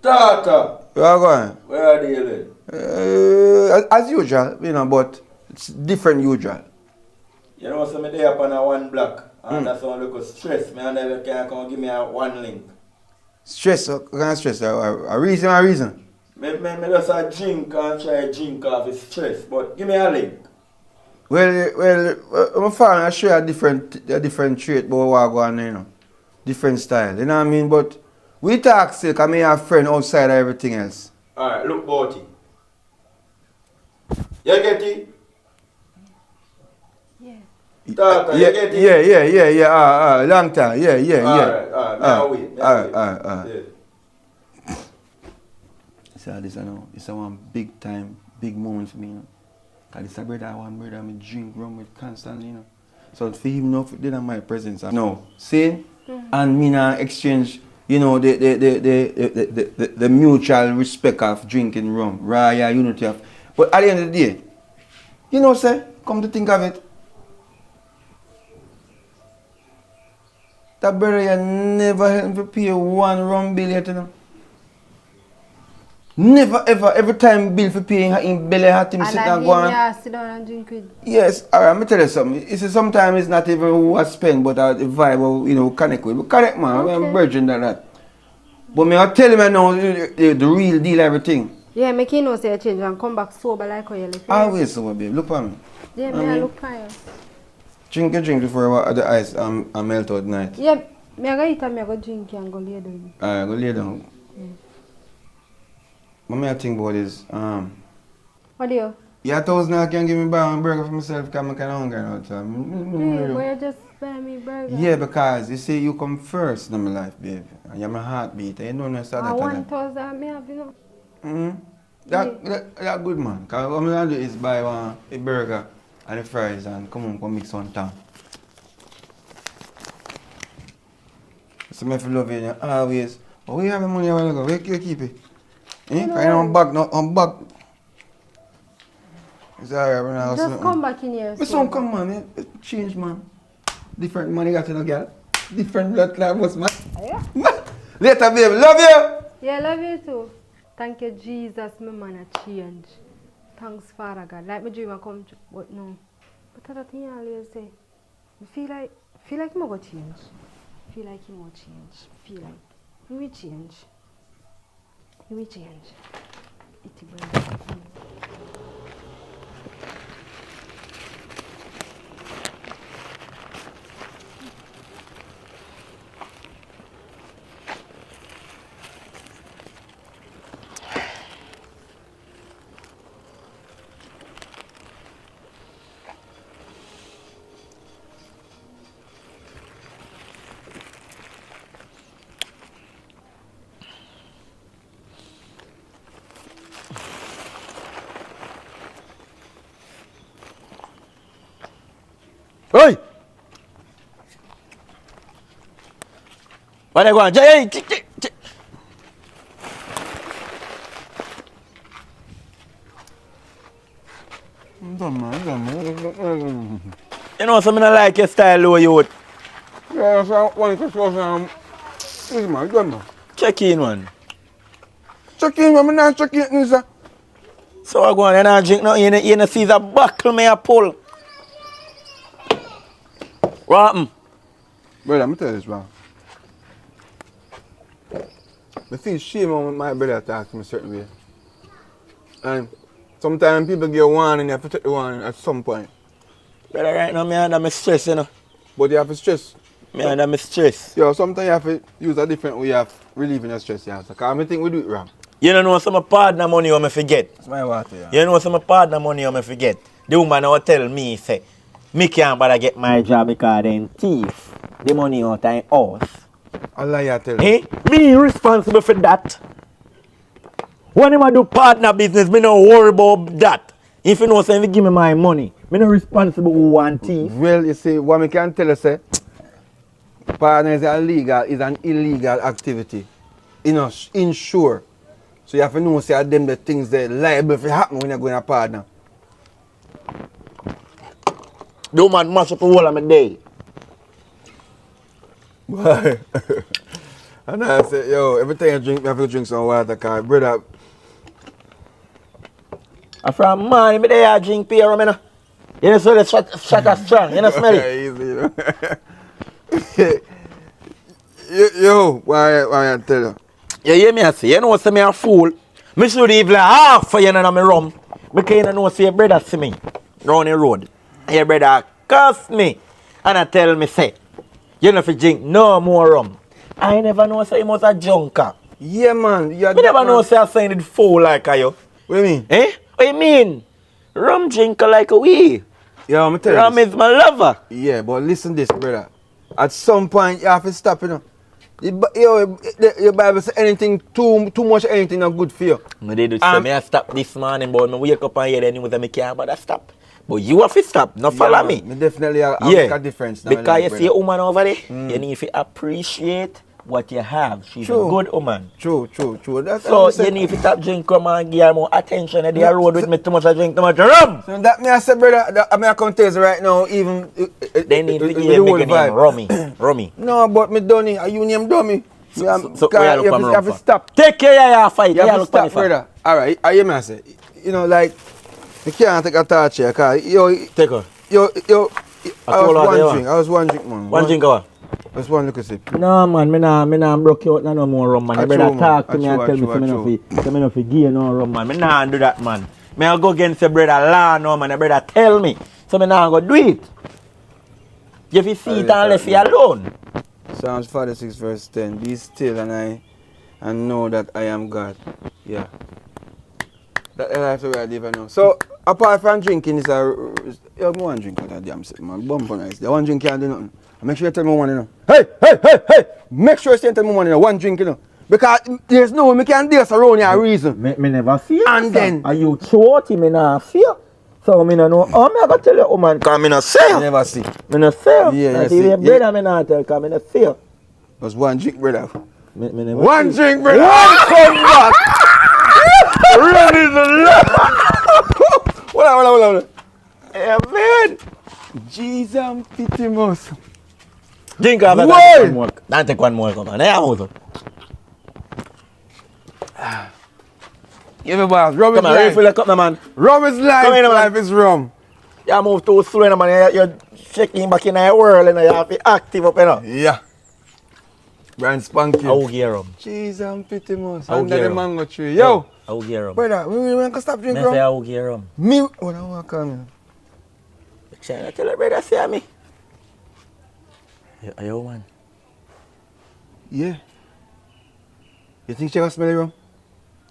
Tata, Where are you going? where are they living? As usual, you know, but it's different usual. You know, so me there up on a one block. And that's why I look stress. Me and they can come give me a one link. Stress, what kind of stress? A reason. Me just a drink and try to drink off his stress. But give me a link. Well, I'm fine. I show a different trait, but what go on, you know. Different style, you know what I mean? But we talk still, because I have friend outside of everything else. Alright, look about it. You get it? yeah. Tata, you get it? Yeah. Long time. Yeah. Alright, I'll wait. Alright. Yeah. So this I know, it's a one big time, big moment for me, you know. Cause this a one brother I drink rum with constantly, you know. So for him know they are my presence. No. See? And me now exchange, you know, the mutual respect of drinking rum, raya, unity of. But at the end of the day, you know, sir, come to think of it. That brother you never helped me pay one rum bill yet, you know. Never ever, every time bill for paying him belly hat him sit and go on. Yeah, sit down and drink with. Yes, alright, let me tell you something. You see, sometimes it's not even who I spend, but the vibe of, you know, connect with. But connect, man, Okay. I'm virgin than that. But me, I tell him I know the real deal, everything. Yeah, make you know say you change and come back sober like how you left. Always sober, babe. Look at me. Yeah, me I look for you. Drink your drink before the ice melt out tonight. Yeah, me I go eat and me I go drink and go lay down. Alright, go lay down. What me I think about is, What do you? yeah, $1,000 I can give me buy one burger for myself because I'm kind of hungry now. So, Hey, why you just buy me burger? yeah, because you see, you come first in my life, babe. And you're my heartbeat. And you don't know that. 1,000 me have, you know. That good, man. Because what I'm going to do is buy a burger and the fries and come mix one time. So I feel love you always. But we have the money a while ago. Where you keep it? Eh? Because I'm back. It's alright, we're not Just come back in here. But some come, man. Change, man. Different money got to the girl. Different blood clot, man. Yeah. Later, baby. Love you. Yeah, love you too. Thank you, Jesus, my man, I change. Thanks, Father God. Like my dream I come true, but no. But that's the thing I always say. I feel like I'm going to change. Feel like he will change. Feel like he will change. He will change. It will. Oi! What are you going? Hey! You know, some I like your style, low youth. Yeah, so one question. This man, good man. Check in, one. Check in, man. I'm not checking it, sir. So I go on and I drink now. You know, see the buckle me a pull. What happened? Brother, let me tell you this, man. I feel shame when my brother talks to me a certain way. And sometimes people get warning, you have to take the warning at some point. Brother, right now, me under my stress, you know. But you have to stress. Me under my stress. Yo, sometimes you have to use a different way of relieving your stress, yeah. So, cause I think we do it wrong. You don't know some partner money I forget. That's my water, yeah. You know some partner money I forget. The woman will tell me, say, me can't bother get my job because them thief. The money out of house. Allah you tell Eh? Me responsible for that. When I do partner business, me no worry about that. If you know say, give me my money, me no responsible who want thief. Well, you see, what me can tell you, say, partner is an illegal activity. You know, insure. So you have to know, say, them the things that liable to happen when you're going to partner. The woman mash up the whole of my day. Why? And I say, yo, every time you drink, you have to drink some water, cause brother. From man, me there drink beer, you know. You know, so the shot strong, you know, smell it. Easy, you know. Yo, why I tell you? You hear me I say, you know say me a fool. Me should even half for you in my rum. Because you know say your brother see me round the road. And your brother cuss me. And I tell me say, you know if you drink no more rum. I never know say he was a junker. Yeah, man. Me never know say I signed fool like you. What do you mean? Eh? What you mean? Rum drinker like a we. Yeah, I'm tell you Rum this. is my lover. Yeah, but listen this, brother. At some point, you have to stop, you know. Your Bible says anything, too much anything not good for you. Me did say me I stop this morning, but me wake up and hear the news and me can't bother stop. But you have to stop, not follow me. Me definitely make a difference. Now Because you see a woman over there, you need to appreciate what you have. She's a good woman. True. That's So you need to stop drinking rum and give her more attention at the road with me too much. I drink too much rum. So that me I say, brother, I mean I come tell you right now, even They need to the give whole me the name vibe. Rummy. No, but me Donny, you name Dummy. So where you look you have to stop. Take care of your fight. You have to look stop, brother. Alright, I hear me I say. You know, like, you can't take a touch here, cause Take her. I was one drink, man. One drink over. Just one look at it. No man, me nah broke you out no more rum man. You better talk to me and tell me so me no fi give no rum man. Me nah do that man. Me I go against your brother law no man. Your brother tell me. So me nah go do it. You fi see it and left you alone. Psalms 46 verse 10. Be still and know that I am God. Yeah. That life where I live now. So apart from drinking is you want to drink that damn shit, man. Bump on ice. One drink can't do nothing. Make sure you tell me one, you know. Hey! Make sure you tell me one, you know. One drink, you know. Because there's no way me can dance around here a reason. Me never fear. And then are you throaty? Me nah fear. So me no know. Oh, me I go tell you, man, cause me no say. I never see. Me no say. Yeah, see. Your brother me nah tell, cause me no say. Just one drink, brother. Me never one see. Drink, brother. One come back. Run is the love. Hold on. Yeah, man. Jesus pity most. Drink after one more. Don't take one more. Come on. Give me boss. Rum is Come on, life. refill the cup, man. Rum is life. Come in, man. Life is rum. You move too slow, man. You're shaking back in the world, and you have to be active up, you know. Yeah. Brand spanky. I will get rum. Jesus pity most. I will Under get the rum. mango tree. Yo. I will get rum. Brother, we can stop drinking I say I rum. will get rum. Me. What I want to come here. I tell your brother, say me. Are you man? Yeah. You think she can smell the rum?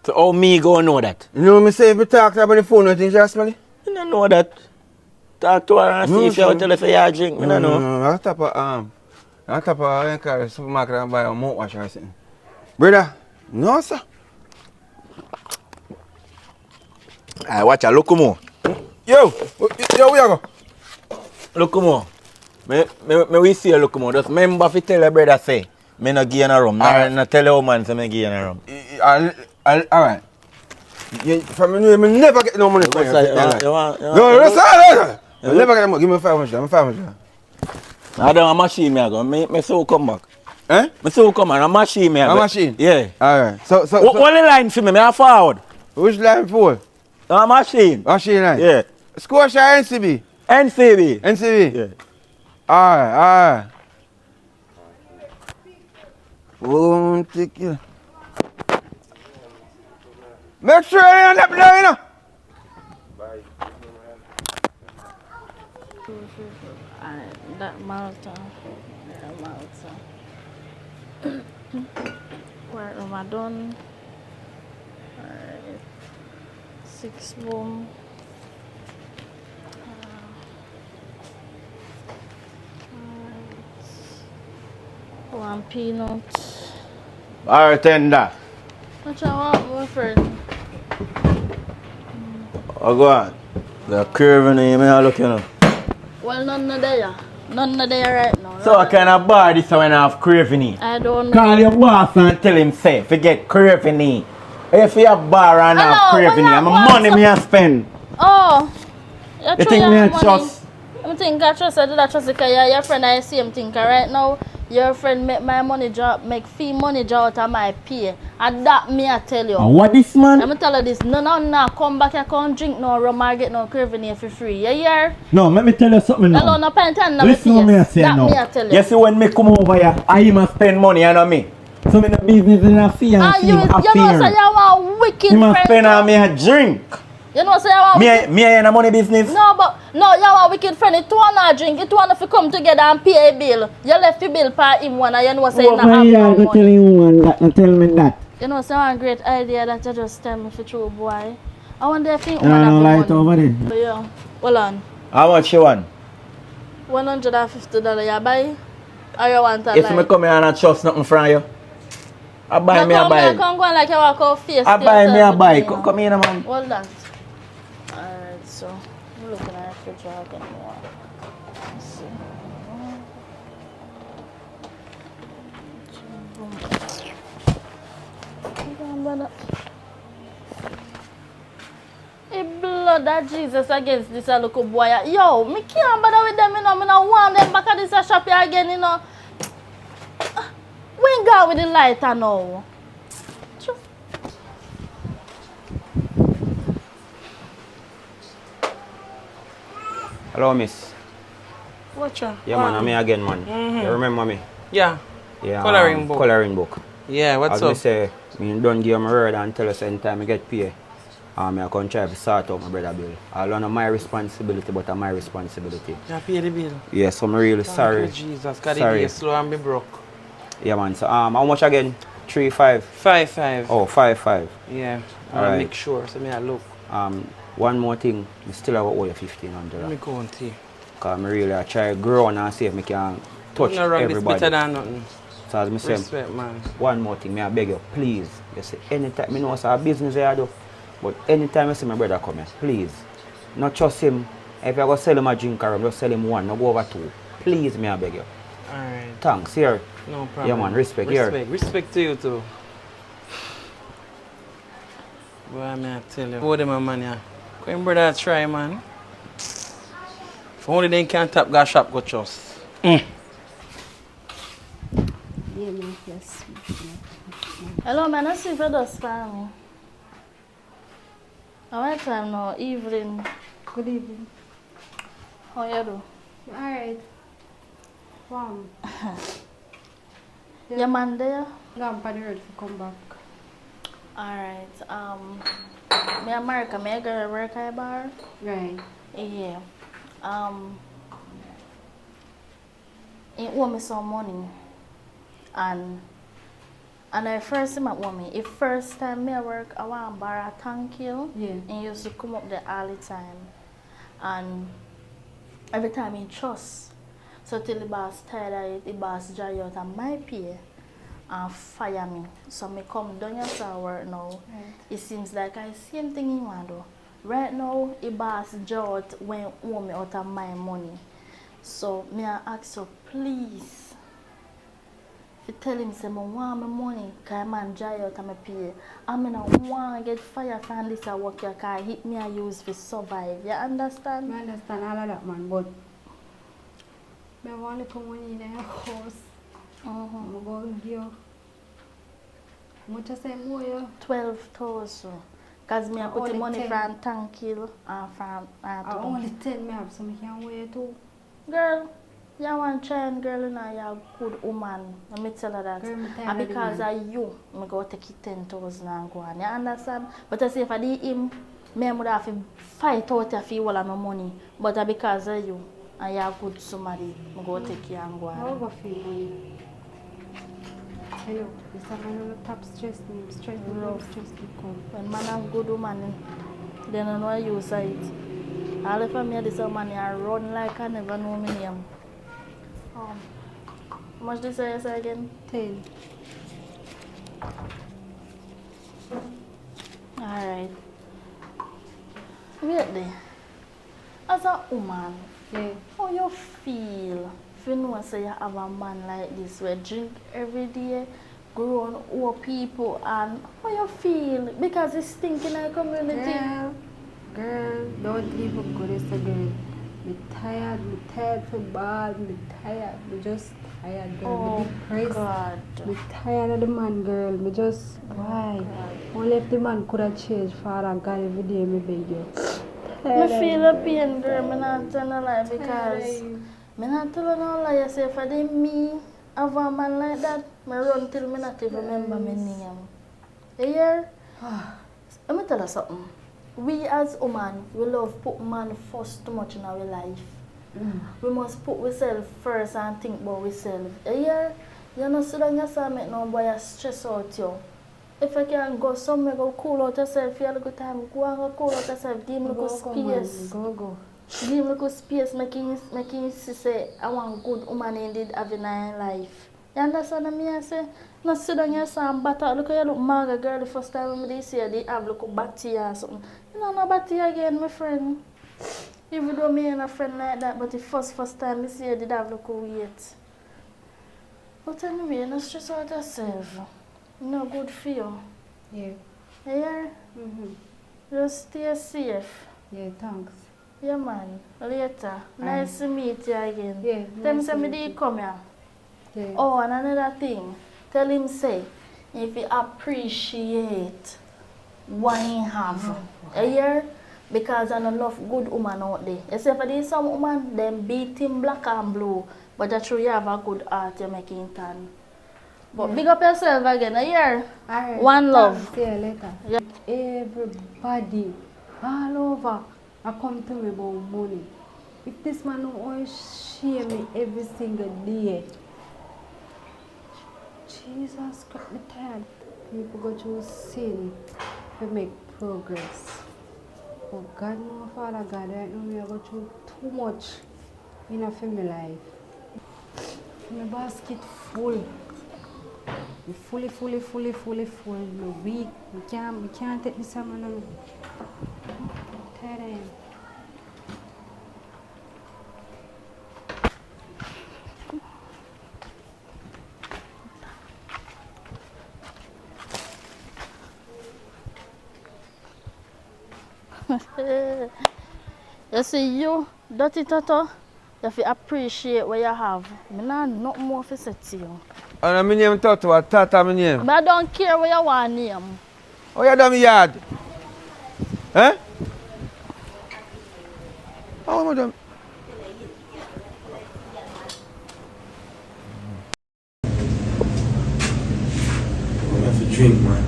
So how me go know that? You know me say if we talk to her on the phone, you think she can smell it? I don't know that. Talk to her and see if she will tell us you drink. I don't know. No. I tap her car, supermarket and buy a mouthwash or something. Brother, no sir. I watch her, look more. Yo, where you go? Look more. Me we see you look more. Just remember if you tell your brother say, me no give you no rum. No tell your woman say me give you no rum. Alright. From me, me never get no money from you. No, You never get no money. Give me 500. I don't have a machine me I go. Me so come back. Eh? Me so come on. A machine me I A go. machine? Yeah. Alright. So What line for me? Me a forward. which line for? A machine. Machine line? Yeah. Scotia NCB? NCB. NCB? Yeah. Alright. Won't take you. Make sure you end up there, you know. That marathon. I'm out, so. Right, I'm done. Alright. 6 boom. One peanut. Bartender. What you want, my friend? Oh, go on. The curve in the email look, you know. Well, none of there. None of there right now. So what kind of bar this when I have craving? I don't know. Call your boss and tell him say, forget craving. If you have bar and have Hello, craving, what I'm you money want? me a spend. Oh. You think me a trust? I think I trust. I do that trust because you're your friend. I see him think right now. Your friend make my money drop, make fee money drop out of my pay. And that me I tell you. And what this man? I'm tell you this. No, come back here, come drink no rum or get no craving here for free. You hear? No, let me tell you something now. Hello, no pant and no listen to me I say that now. me I tell you. You see when me come over here, I must spend money on me. So me no business in a fee and Ah, see you him a know, say you want a wicked he must friend. spend on me a drink. You know, say you want Me ain't a money business. No, but no, you want a wicked friend. It want to drink. It want to come together and pay a bill. You left your bill for him one and you know say you not have no money. Tell you that, not tell me that. You know, so one great idea that you just tell me for true, boy. I wonder if you You don't light over there. But yeah, hold on. How much you want? $150 you buy? Or you want a If me come here and I trust nothing from you, I buy me a buy. Come go like you walk out face. I buy me a buy. Come here, man. Hold that. Alright, so I'm looking at the refrigerator more. Let's see. Hey, blood of Jesus against this little boy. Yo, me can't bother with them, you know. Me not want them back at this shop here again, you know. We ain't going with the lighter now. Hello, miss. Watch out. Yeah, man, I'm me again, man. You remember me? Yeah. Yeah. Coloring book. Coloring book. Yeah, what's As up? me say, me don't give my word and tell us anytime I get paid. I can try to sort out my brother bill. I don't know my responsibility, but it's my responsibility. You pay the bill. Yes, so I'm really sorry. Thank you, Jesus. God, Sorry. it is slow and be broke. Yeah, man. So, how much again? 3-5. 5-5. Oh, 5-5. Yeah. I Alright. make sure. So me I look. One more thing, I still have owe you Let me $1,500. go and see. Because I really try to grow and see if I can touch No wrong, this everybody. better than nothing. So as I say, Respect, man. one more thing, I beg you, please. You see, anytime, I know it's a business I do, but anytime I see my brother come here, please, not trust him. If I go sell him a drink or just sell him one, not go over two. Please, I beg you. Alright. Thanks, here. No problem. Yeah, man, respect, here. Respect to you too. Boy, I may tell you. Hold them a man, yeah. Come brother, try, man. If only they can't tap, go shop, go trust. Hello, man. I see if you just find me. Alright, time now. Evening. Good evening. How you do? Alright. Wow. Your man there? I'm on the road to come back. Alright. Me America, me I go work at a bar. Right. Yeah. He owe me some money. And I first him owe me. If first time me work, I want to borrow thank you. Yeah. And he used to come up there all the time. And every time he trust. So till the boss tired of it, the boss dry out on my pay and fire me. So me come down here to work now. Right. It seems like I same thing he want to do. Right now, the boss dry out when he owe me out of my money. So me I ask you, please. If you tell him say I want my money, because man dry out of my pay. I mean I want to get fired from this work here because hit me I use to survive. You understand? I understand all of that, man, but I want to come in your house. I'm going to give you. How much I say more? You? 12,000. Because me I put the Only money 10. from Tankil and from I only 10 me have, so I can't wait too. Girl, you want to try and girl, you know, you're a good woman. Let me tell her that. Girl, me tired And of because the of you, I go take it 10,000 and go on. You understand? But I say if I did him, I would have to fight out if he all of my money. But because of you, and you're good somebody, I go take you and go. How go feel money? Hello, this a man on the top stress me, stress me come. When man have good woman, then I know you say it. All if I meet this man, I run like I never know my name. How much this say again? 10. Alright. Wait there. As a woman, Yeah. how you feel if you know say you have a man like this where drink every day, grown old people, and how you feel? Because it's stinking in the community. Girl, don't even go this girl. Me tired for ball, me tired, me just tired, girl. Oh, Me depressed. God. Me tired of the man, girl. Me just, why? Only if the man could have changed, Father God, every day me beg you. I feel a pain, girl. I'm not telling a lie because I'm not telling no lie. I say if I did me have a man like that, I run till I not even remember my name. You hear? Let me tell you something. We as women, we love put man first too much in our life. We must put ourselves first and think about ourselves. You hear? You know, so that you say make no boy stress out you. If I can go somewhere, go cool out yourself, you have a good time, go and go cool out yourself, give me a little space. Go. Give me a little space, making you see say, I want good woman indeed having a life. You understand what I say? No sit down here and batter. Look at you look maga girl the first time they see they have look batty or something. You know no batty again, my friend. Even though me and a friend like that, but the first time I see you did have look weight. But anyway, no stress out yourself. No good for you. Yeah. Yeah? Just stay safe. Yeah, thanks. Yeah, man. Later. Nice to meet you again. Yeah, Tell me nice to somebody meet you. come here. Yeah. Oh, and another thing. Tell him say, if you appreciate what he have. You hear? Because I don't love good woman out there. You see, if there is some woman, them beat him black and blue. But that's true, you have a good heart, you make him turn. But big up yourself again, you hear? Alright. One love. Thanks. See you later. Yeah. Everybody all over I come to me about money. If this man don't always share me every single day. Jesus Christ, I'm tired. People go through sin to make progress. But God no Father God, right now I go through too much in a family life. My basket full. I'm fully full. I'm weak. I can't take this man on. Tired I am. You see you, dirty toto, you have to appreciate what you have. I not nothing more to say to you. And my name Toto, what Tata my name? But I don't care what you want name. Oh, you done me yard? Eh? How am I done? I have to drink, man.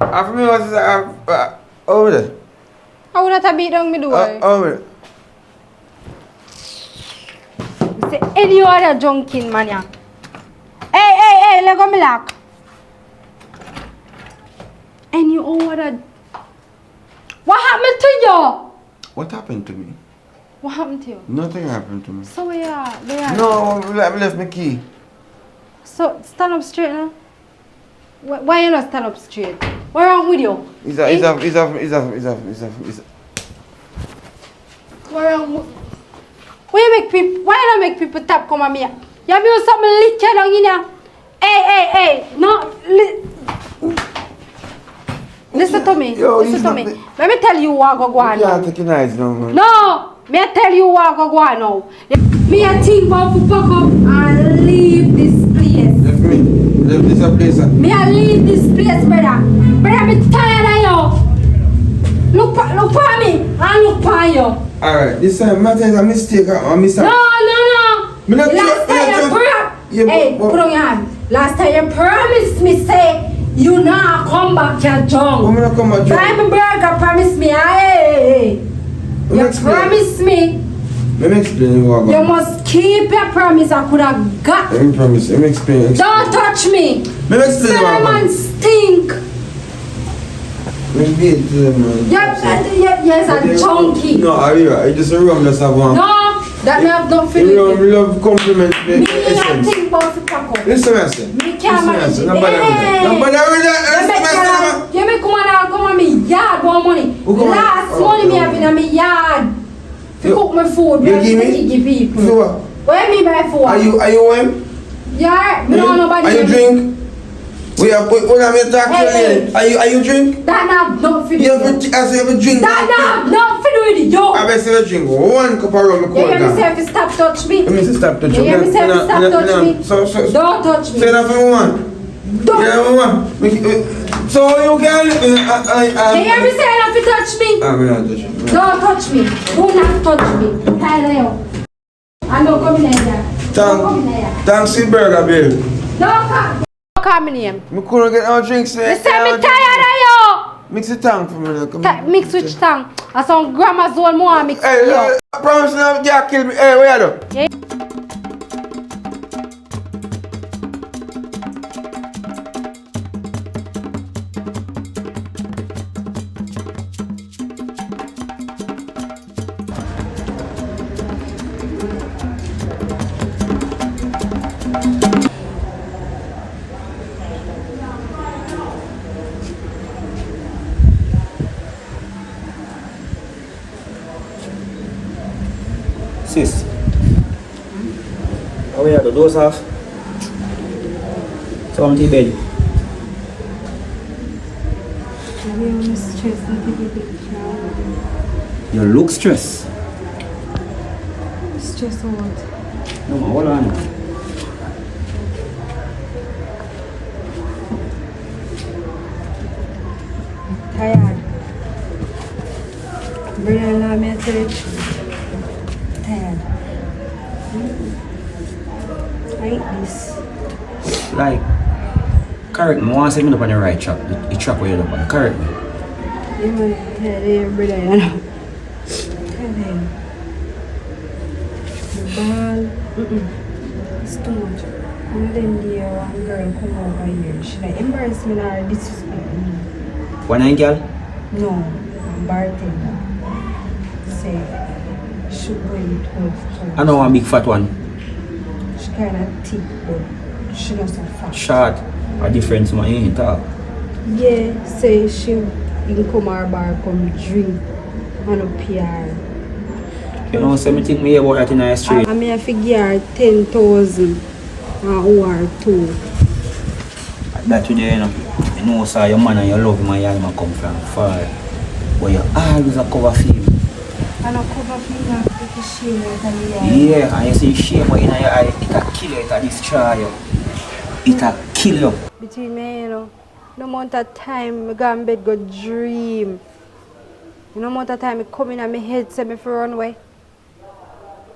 After me was over there. I would have beat down my door. Over there. Say any other junkin man ya. Hey, let go me lock. Any other. What happened to you? What happened to me? What happened to you? Nothing happened to me. So where you are? No, I left my key. So stand up straight now. Why you not stand up straight? What's wrong with you? He's off. What's wrong with why you make people? Why you not make people tap come at me? You have used something lit you down in here. Hey, no. Listen to me. Listen to me. Let me tell you what go on You now. can't take your eyes now, man. No, me I tell you what go on now. Me I think about to pack up and leave this place. Left this place. Me I leave this place, brother. Brother, me tired of you. Look for me and look for you. Alright, this time matter is a mistake. I miss No. Me not Last time you Yeah, hey, but- put on your hand. Last time you promised me say you not come back your drunk. I'm not come back drunk. Time burger promise me, hey. You explain. promise me. Let me explain what You happened. must keep your promise I could have got. Let me promise. Let me explain. Don't touch me. Let me explain what Man, man happened. stink. Let me be it to them, man. Yes, a junkie. No, I just remember just have one. No, that me have nothing to You do know, with we it. love compliment the Me not essence. think about the pack up. Listen, I say. Me can't manage it. No bother with that. No bother with that. You make come on me yard want money. Who come on? Last Oh, money me oh. have in me yard. To You- cook my food. you Me give have me? to give people. For what? Where me buy for? Are you him? Yeah, me don't know nobody. Are you drink? We have what I'm talking Hey, to you. Are you drink? That not nothing to You do have with it. I say you have a drink. That not nothing to do with it, yo. I bet you drink one cup of rum You cold hear me down. say if you stop touch me? Let me say stop touch You hear me say if you stop touch me? So Don't touch me. say that for one. Don't. Yeah, one. So you can You hear me say if you touch me? I'm not touching. Don't touch me. Do not touch me. Hello. I don't come in here. Don't come in here. Thanks for burger, babe. Don't come. Don't call me name. Me couldn't get no drinks. You say me tired of you. Mix the tank for me. Now. Come Mix which tongue? And some grammar zone more mix. Hey, yo. I promise you, you kill me. Hey, where you Yeah. Sis. How are you? The doors off? So I'm to bed. You look stressed. Stress out. No, hold on. Tired. Brother, allow me to tell you. Tired. I hate this. Like, correct me. I want to say me up on the right track. The track where you're up on. Correct me. You want to tell you, brother, you know. Tell him. The ball. It's too much. And then the one girl come over here. She like embarrass me or disrespect me. One eye girl? No, bartender. Say she weigh 12 pounds. I know one big fat one. She kind of thick, but she not so fat. Short. A difference man you ain't talk. Yeah, say she in come our bar come drink and up here. You know, say me think me about that in the street. I mean, I figure 10,000 or 2. That today, you know, sir, your man and your love him and your man come from far. But you always a cover for him. And I cover finger because she was a year. Yeah, and you see shame in your eye, it'll kill you, it'll destroy you. It'll kill you. Between me, you know, no amount of time I go in bed go dream. No amount of time I come in and my head say me for run away.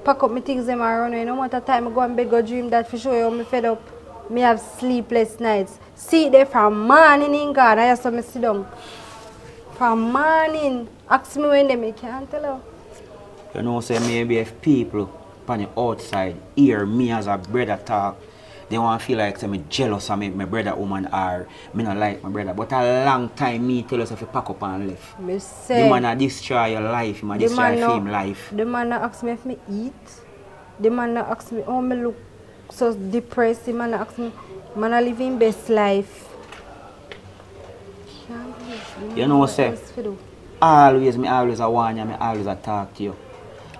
Pack up my things and I run away. No amount of time I go in bed go dream that for sure I'm fed up. Me have sleepless nights. See it there from morning in God. I saw me sit down. From morning. Ask me when they can't tell you. You know, say maybe if people on the outside hear me as a brother talk, they want to feel like say me jealous of my brother woman or me not like my brother. But a long time me tell us if you pack up and left. Me say, The man a destroy your life, he a destroy him life. The man ask me if me eat. The man ask me how me look so depressed. The man ask me, man I live in best life. You know say, always I want you, me always I talk to you.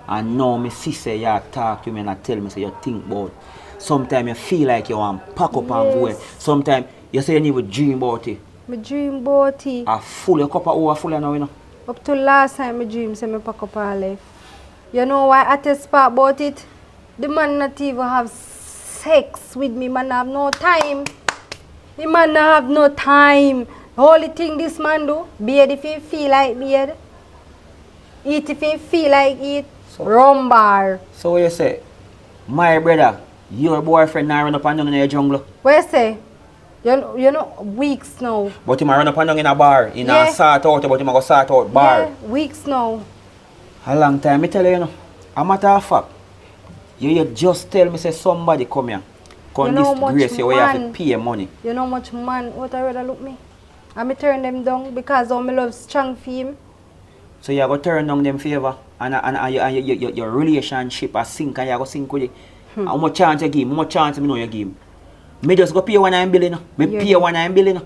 And now me see say you talk to me and I tell me say you think about. Sometimes you feel like you want to pack up and go. Sometimes you say you need to dream about it. Me dream about it. A full your cup of over full now, you know. Up to last time me dream say me pack up and left. You know why I tell part about it? The man not even have sex with me, man have no time. The man not have no time. The only thing this man do, beard if he feel like beard. Eat if he feel like eat. Rum bar. So what you say? My brother, your boyfriend now run up and down in the jungle. What you say? You know, weeks now. But him a run up and down in a bar. In Yeah. a sort out, but him a go sort out bar. Yeah, weeks now. A long time, me tell you, you know. A matter of fact, you just tell me say somebody come here. Come You know how disgrace much you where you have to man- pay money. You know how much man what I rather look me? I me turn them down because of my love strong for him. So you go turn down them favor and your relationship a sink and you go sink with it. How much chance you give him? How much chance me know you give him? Me just go pay 1 billion. Me Yeah. pay 1 billion.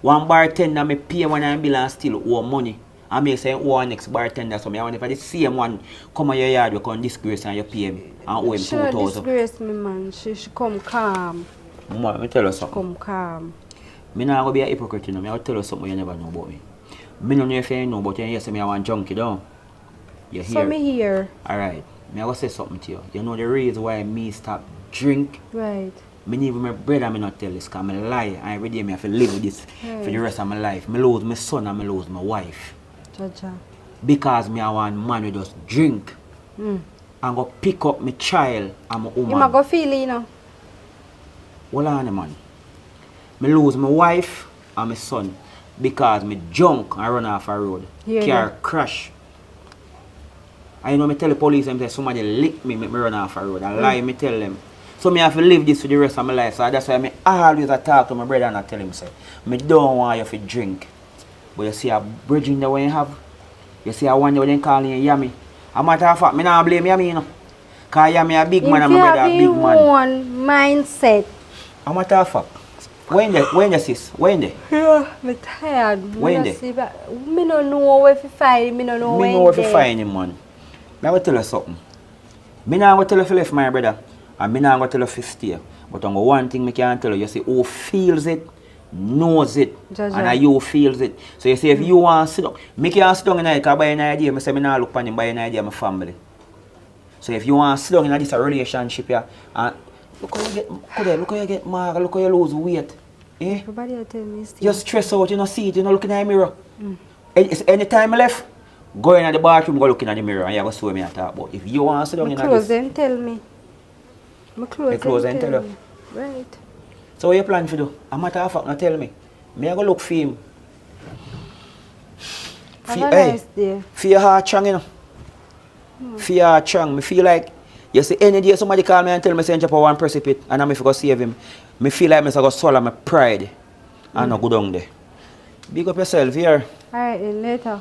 One bartender me pay 1 billion and still owe money. I may say owe next bartender so me I want if I the same one come on your yard you come disgrace and you pay me and owe him She not 2,000. disgrace me, man. She come calm. Mama, let me tell you something. Come calm. Me not gonna be a hypocrite, you know. Me I'll tell you something you never know about me. Me don't know if you know, but you hear say me I want junkie down. You hear? So me here. Alright. Me I go say something to you. You know the reason why me stop drink? Right. Me even my brother me not tell this because I lie and every day me have to live with this for the rest of my life. Me lose my son and me lose my wife. Jaja. Because me I want man who just drink and go pick up my child and my You woman. might go feel it, you know. Hold on, man. Me lose my wife and my son because me junk and run off a road. Yeah, Car yeah. crash. I know me tell the police them say somebody lick me, make me run off a road. I lie, me tell them. So me have to live this for the rest of my life. So that's why me always talk to my brother and I tell him say, me don't want you to drink. But you see a bridging the way you have. You see a one day when they call you Yummy. A matter of fact, me not blame Yummy, you know. Because Yummy a big man and my brother a big man. One mindset. A matter of fact, when the sis? When the? Yeah, me tired. When Me they? see back- Me no know where to find. Me no know Me when know if you they. find him, man. Me will tell you something. Me not going to tell you if you left my brother. And me not going to tell you if you stay. But on one thing me can tell you, you see who feels it, knows it. Jaja. And you feels it. So you see if you want to sit down, me can sit down in a buy an idea. I say me not look on him, buy an idea of my family. So if you want to sit down in this relationship here, and look how you get mad, look how you lose weight. Eh? Everybody will tell me. You stress out, you don't see it, you don't look in the mirror. Anytime I left, go in the bathroom, go look in the mirror and you go see me I talk about. If you want to sit down Me in close this, and tell me. Me close, You close and tell me. Right. so what you plan to do? A matter of fact, now tell me. Me I go look for him. Have For- a nice day. For your heart strong, you know. For your heart strong. Me feel like, you see, any day somebody call me and tell me say jump on one precipice and I'm if I go save him, me feel like I go swallow my pride and not go down there. Big up yourself here. Alright, then later.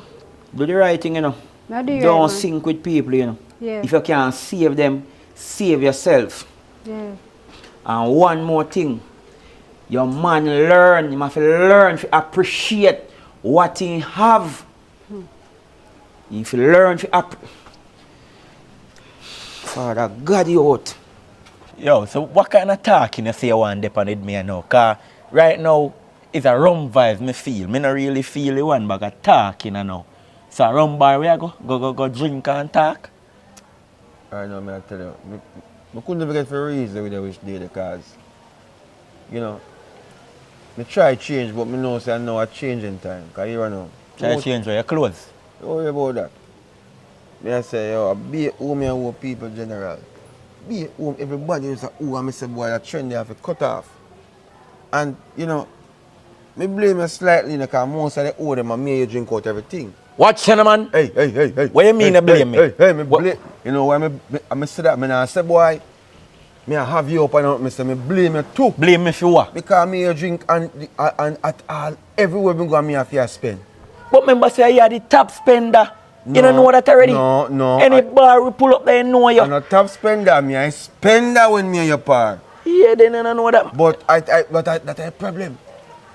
Do the right thing, you know. Now do you Don't right, man. sink with people, you know. Yeah. If you can't save them, save yourself. Yeah. And one more thing, your man learn, you have to learn to appreciate what he have. You have to learn to Father God you out. Yo, so what kind of talking you say you want to depend with me now? Because right now, it's a rum vibe me feel. Me not really feel the one bag of talking now. So a rum bar where I go drink and talk. I know, man, I tell you. I couldn't even get for a reason with which day because, you know, I try change, but I know say I know a changing time. Because you know. Try change where your clothes. Don't worry about that. Me I say, yo, be at home and home people general. Be at home, everybody is at home and I say, boy, that trend they have to cut off. And, you know, me blame you slightly because most of the old them and me you drink out everything. Watch you, man. Hey. What you mean hey, you blame me? Hey, me What- blame. You know why I say that? I say, boy, me I have you up and I say, me blame you too. Blame me for what? Because me you drink and at all, everywhere we go, me have to spend. But remember say you are the top spender. You don't know that already? No. Any bar we pull up there, you know you. I'm not top spender, me I spender when me and your par. Yeah, then I don't know that. But that's a problem.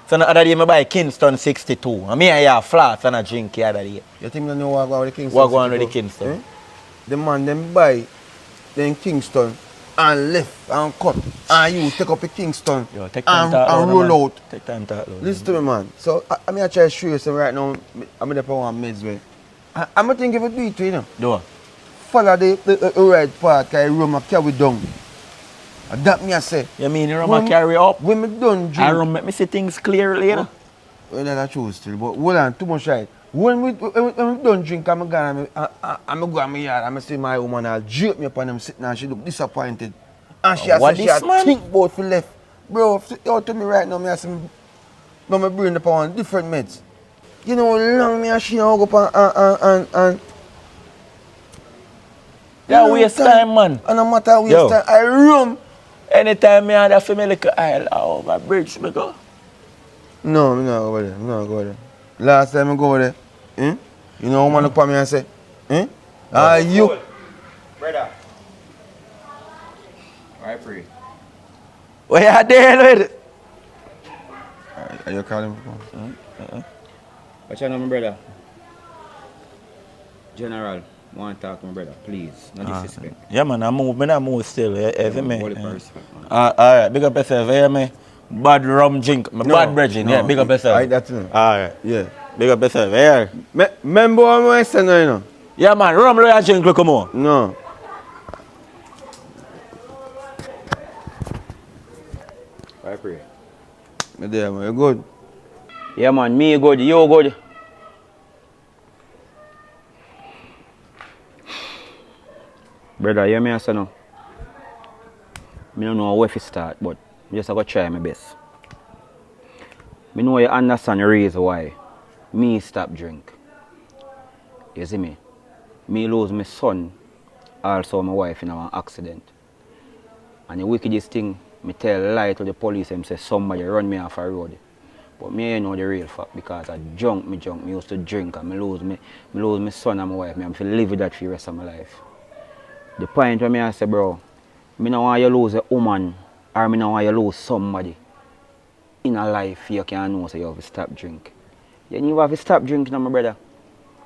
So the other day I buy Kingston 62. And me and you have flats and a drink the other day. You think you know what go with the Kingston? What go on with the 62? Kingston? Eh? The man them buy then Kingston and left and cut and you take up the Kingston Yo, take time to and roll out. Take time to upload. Listen to me, man. So I mean I try to show you some right now. I'm in the power one meds way. I'm gonna think if it do it to you know. Do. Follow the right part, cause rum a carry down. And that me I say. You mean you rum carry up? When me done drink. I rum make me see things clearly, you know. Well, that's true still, but hold on, too much right. When we don't drink, I'm go on my yard, I'm see my woman, I'll jerk me up and I'm sitting and she look disappointed. And she What said she this, man? think about for left. Bro, you tell me right now, me say, no, my brain up on different meds. You know how long me and she hug up and Yeah, waste time, man. And no matter waste Yo. time, I run. Anytime me and that family little aisle over bridge, me go. No, I'm not go there. I'm not go there. Last time I go there, you know, woman look at me and say, you. Brother. I pray. What you doing with? Are you calling me? What's your name, brother? General, want to talk to my brother, please. No disrespect. Yeah, man, I move still. You see me? Holy respect, man. Alright, big up yourself, you hear me? Bad rum drink, bad bridging, yeah, big up yourself. Alright, that's it. Alright, Yeah. big up yourself, yeah. Remember what I said now, you know? Yeah, man, rum loyal drink, look, come on. No. I pray. Me there, man. You good? Yeah, man, me good, you good. Brother, you hear me I say now? I don't know where to start, but I just going to try my best. I know you understand the reason why me stop drink. You see me? Me lose my son, also my wife in an accident. And the wickedest thing, me tell a lie to the police and say somebody run me off a road. But me ain't know the real fact because I drunk, me used to drink and me lose my son and my wife. Me have to live with that for the rest of my life. The point where I say, bro, I don't want you to lose a woman or I don't want you to lose somebody in a life you can know so you have to stop drink. You have to stop drinking, my brother.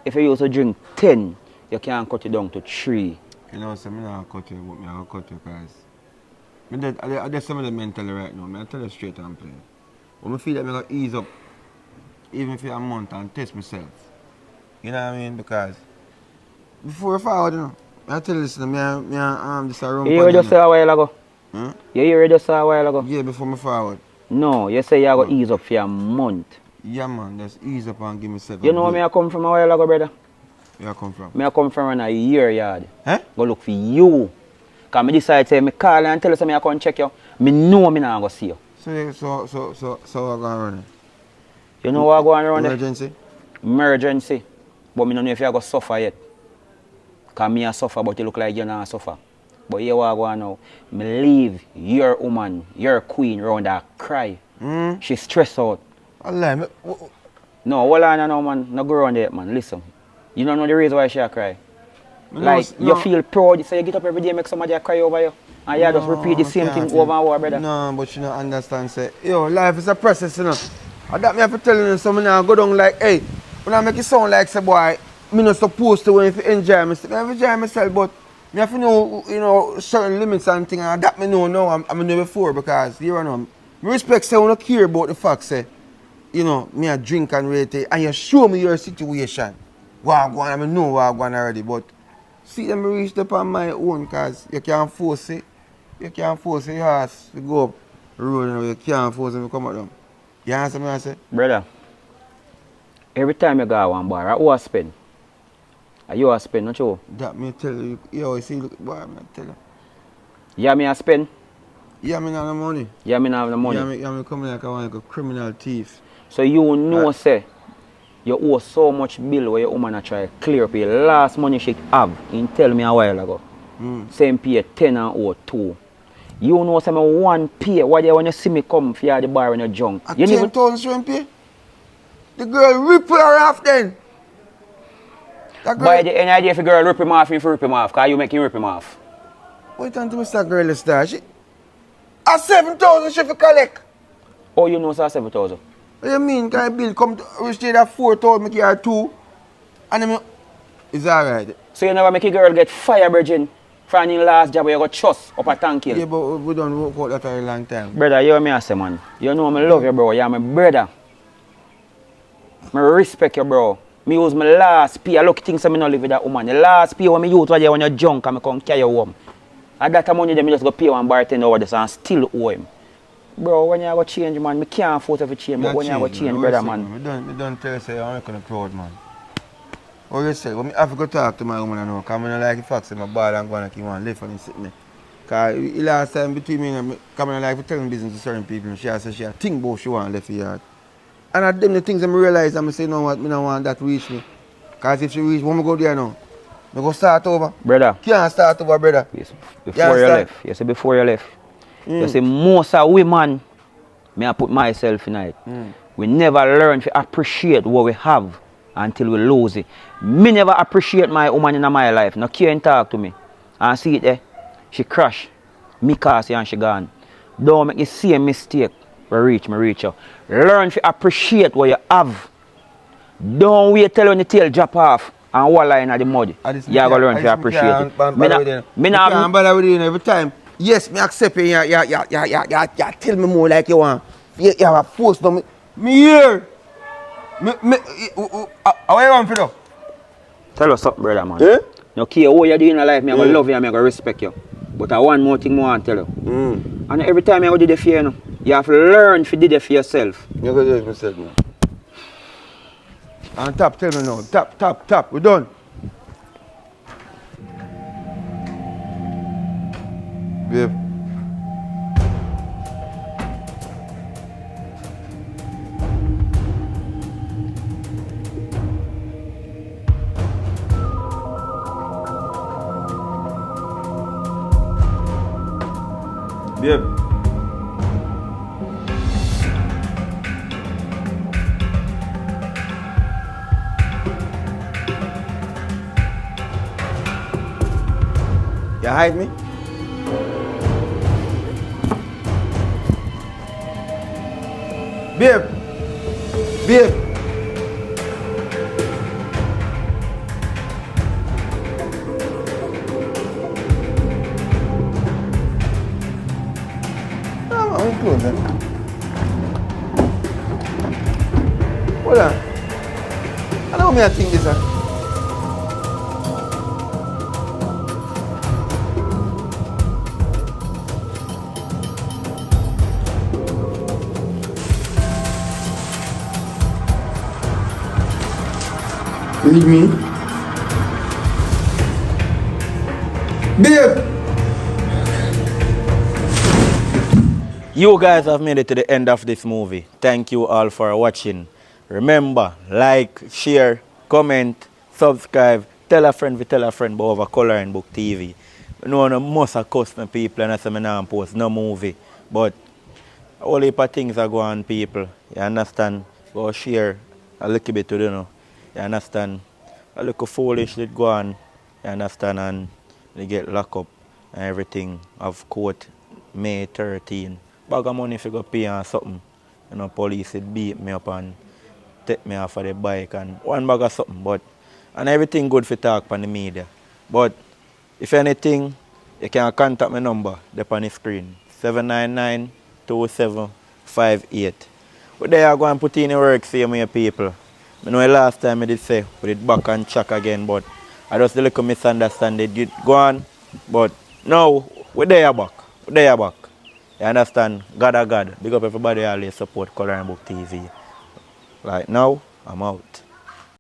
If you used to drink 10, you can cut it down to 3. You know, so I'm not cut you, but I'm cut you because I just some of the mentally right now. I tell you straight and plain. When I feel that I'm going to ease up, even for a month and test myself. You know what I mean? Because before I forward, you know, I tell you this, this a rum. You heard just say a while ago? Huh? You heard just say a while ago? Yeah, before I forward. No, you say you're going to ease up for a month. Yeah, man, just ease up and give myself You know where I come from a while ago, brother? Where I come from? I come from a year yard. Huh? Go look for you. Because I decide to say, I call and tell you something I come check you. I know I'm not going to see you. So I'm going to run it? You know what I'm going to run Emergency? Emergency. But I don't know if you're going to suffer yet. Because I suffer, but you look like you're not suffer. But here what I go now. I leave your woman, your queen around there cry. She's stressed out. Allah, No, hold on now, man. No go around there, man. Listen. You don't know the reason why she cry. Like, you feel proud, so you get up every day and make somebody cry over you. And you just repeat the same thing over and over, brother. No, but you don't understand, say, yo, life is a process, you know. And that me have to tell you something now, go down like, hey, when I make it sound like, say, boy, I'm not supposed to when I enjoy myself. I enjoy myself, but I have to know, you know, certain limits and things, and that me know now, I'm know before, because, you know, I respect, say, I don't care about the fact, say, you know, me a drink and rate it, and you show me your situation. What I know what I'm going already, but see them reach up on my own, because you can't force it. You can't force your horse to go up the road, and you can't force him to come out down. You understand what I say? Brother, every time you go to one bar, who I spend? You a spend, not you? That me tell you, you see, look, boy, me tell you. Yeah, me a spend? Yeah, me not have the money. Yeah, me not have the money. Yeah, me coming like a criminal thief. So you know, say, you owe so much bill where your woman a try to clear up your last money she have. You tell me a while ago. Same pay 10 and owe 2. You know, say me one pay. Why do when you see me come for the bar when you're drunk? A You 10,000 shrimp pay? The girl rip her off then. By the any idea if a girl rip him off, you rip him off, because you make him rip him off. Wait until Mr. Girl is there. She a 7,000 she for collect. Oh, you know, sir, 7,000. What you mean? Can I bill come to reach there at 4,000, make her 2? And then it's alright. So you never make a girl get fire, virgin, from your last job where you got trust up a tank hill? Yeah, but we don't work out that for a long time. Brother, you hear me I say, man. You know I love you, bro. You're my brother. I respect you, bro. Me use my last pay. I look things I don't live with that woman. The last pay when I use when you're drunk and I come carry you home. At that money, them just go pay one bartender over this and still owe him. Bro, when you go change, man, I can't afford to change. But when you go change, brother, man. I don't tell you, say, I'm not going to proud, man. What you say? I have to go talk to my woman now. Because I don't like the fact that my ball and go and keep on live and he sit me. Because the last time between me and me, because I like to tell business to certain people, she said she think about she want left the yard. And at them the things I realize, I say, no what, I don't want that to reach me. Because if she reach, when I go there now, I go start over. Brother. Can't start over, brother. Yes, before you left. You see, before you left. You see, most of women, I put myself in it. We never learn to appreciate what we have until we lose it. Me never appreciate my woman in my life. No care and talk to me. And see it there. She crash. Me cause and she gone. Don't make the same mistake. Me reach her. Learn to appreciate what you have. Don't wait till when the tail drop off and wall in the mud. You gotta learn to appreciate it. Me not bother with you every time. Yes, me accept it. Yeah, tell me more like you want. You have a force on me. Me here. How you want for though? Tell us something, brother, man. Eh? No care what you do in life, me I gonna love you and me I gonna respect you. But I one more thing I want to tell you. And every time I do the for you, you have to learn to do it for yourself. You go do it yourself, man. And tap, tell me now. Tap. We're done. Babe. Babe. You hide me? Babe. I'm close then. Hold on. I know me I think this. Read me. Babe! You guys have made it to the end of this movie. Thank you all for watching. Remember, like, share, comment, subscribe, tell a friend about over Coloring Book TV. You know, no most of custom people and I say I don't post no movie. But all heap of things are going on, people. You understand? Go share a little bit to you know. You understand? A little foolish that go on. You understand? And they get locked up and everything of court May 13. Bag of money if you go pay on something. You know, police would beat me up and take me off of the bike and one bag of something. But and everything good for talk on the media. But if anything, you can contact my number up on the screen. 799-2758. But there I go and put in the work same way people. I know the last time I did say put it back and check again, but I just a little misunderstanding. It go on. But now we're there back. You understand? God. Big up everybody always support Coloring Book TV. Like now, I'm out.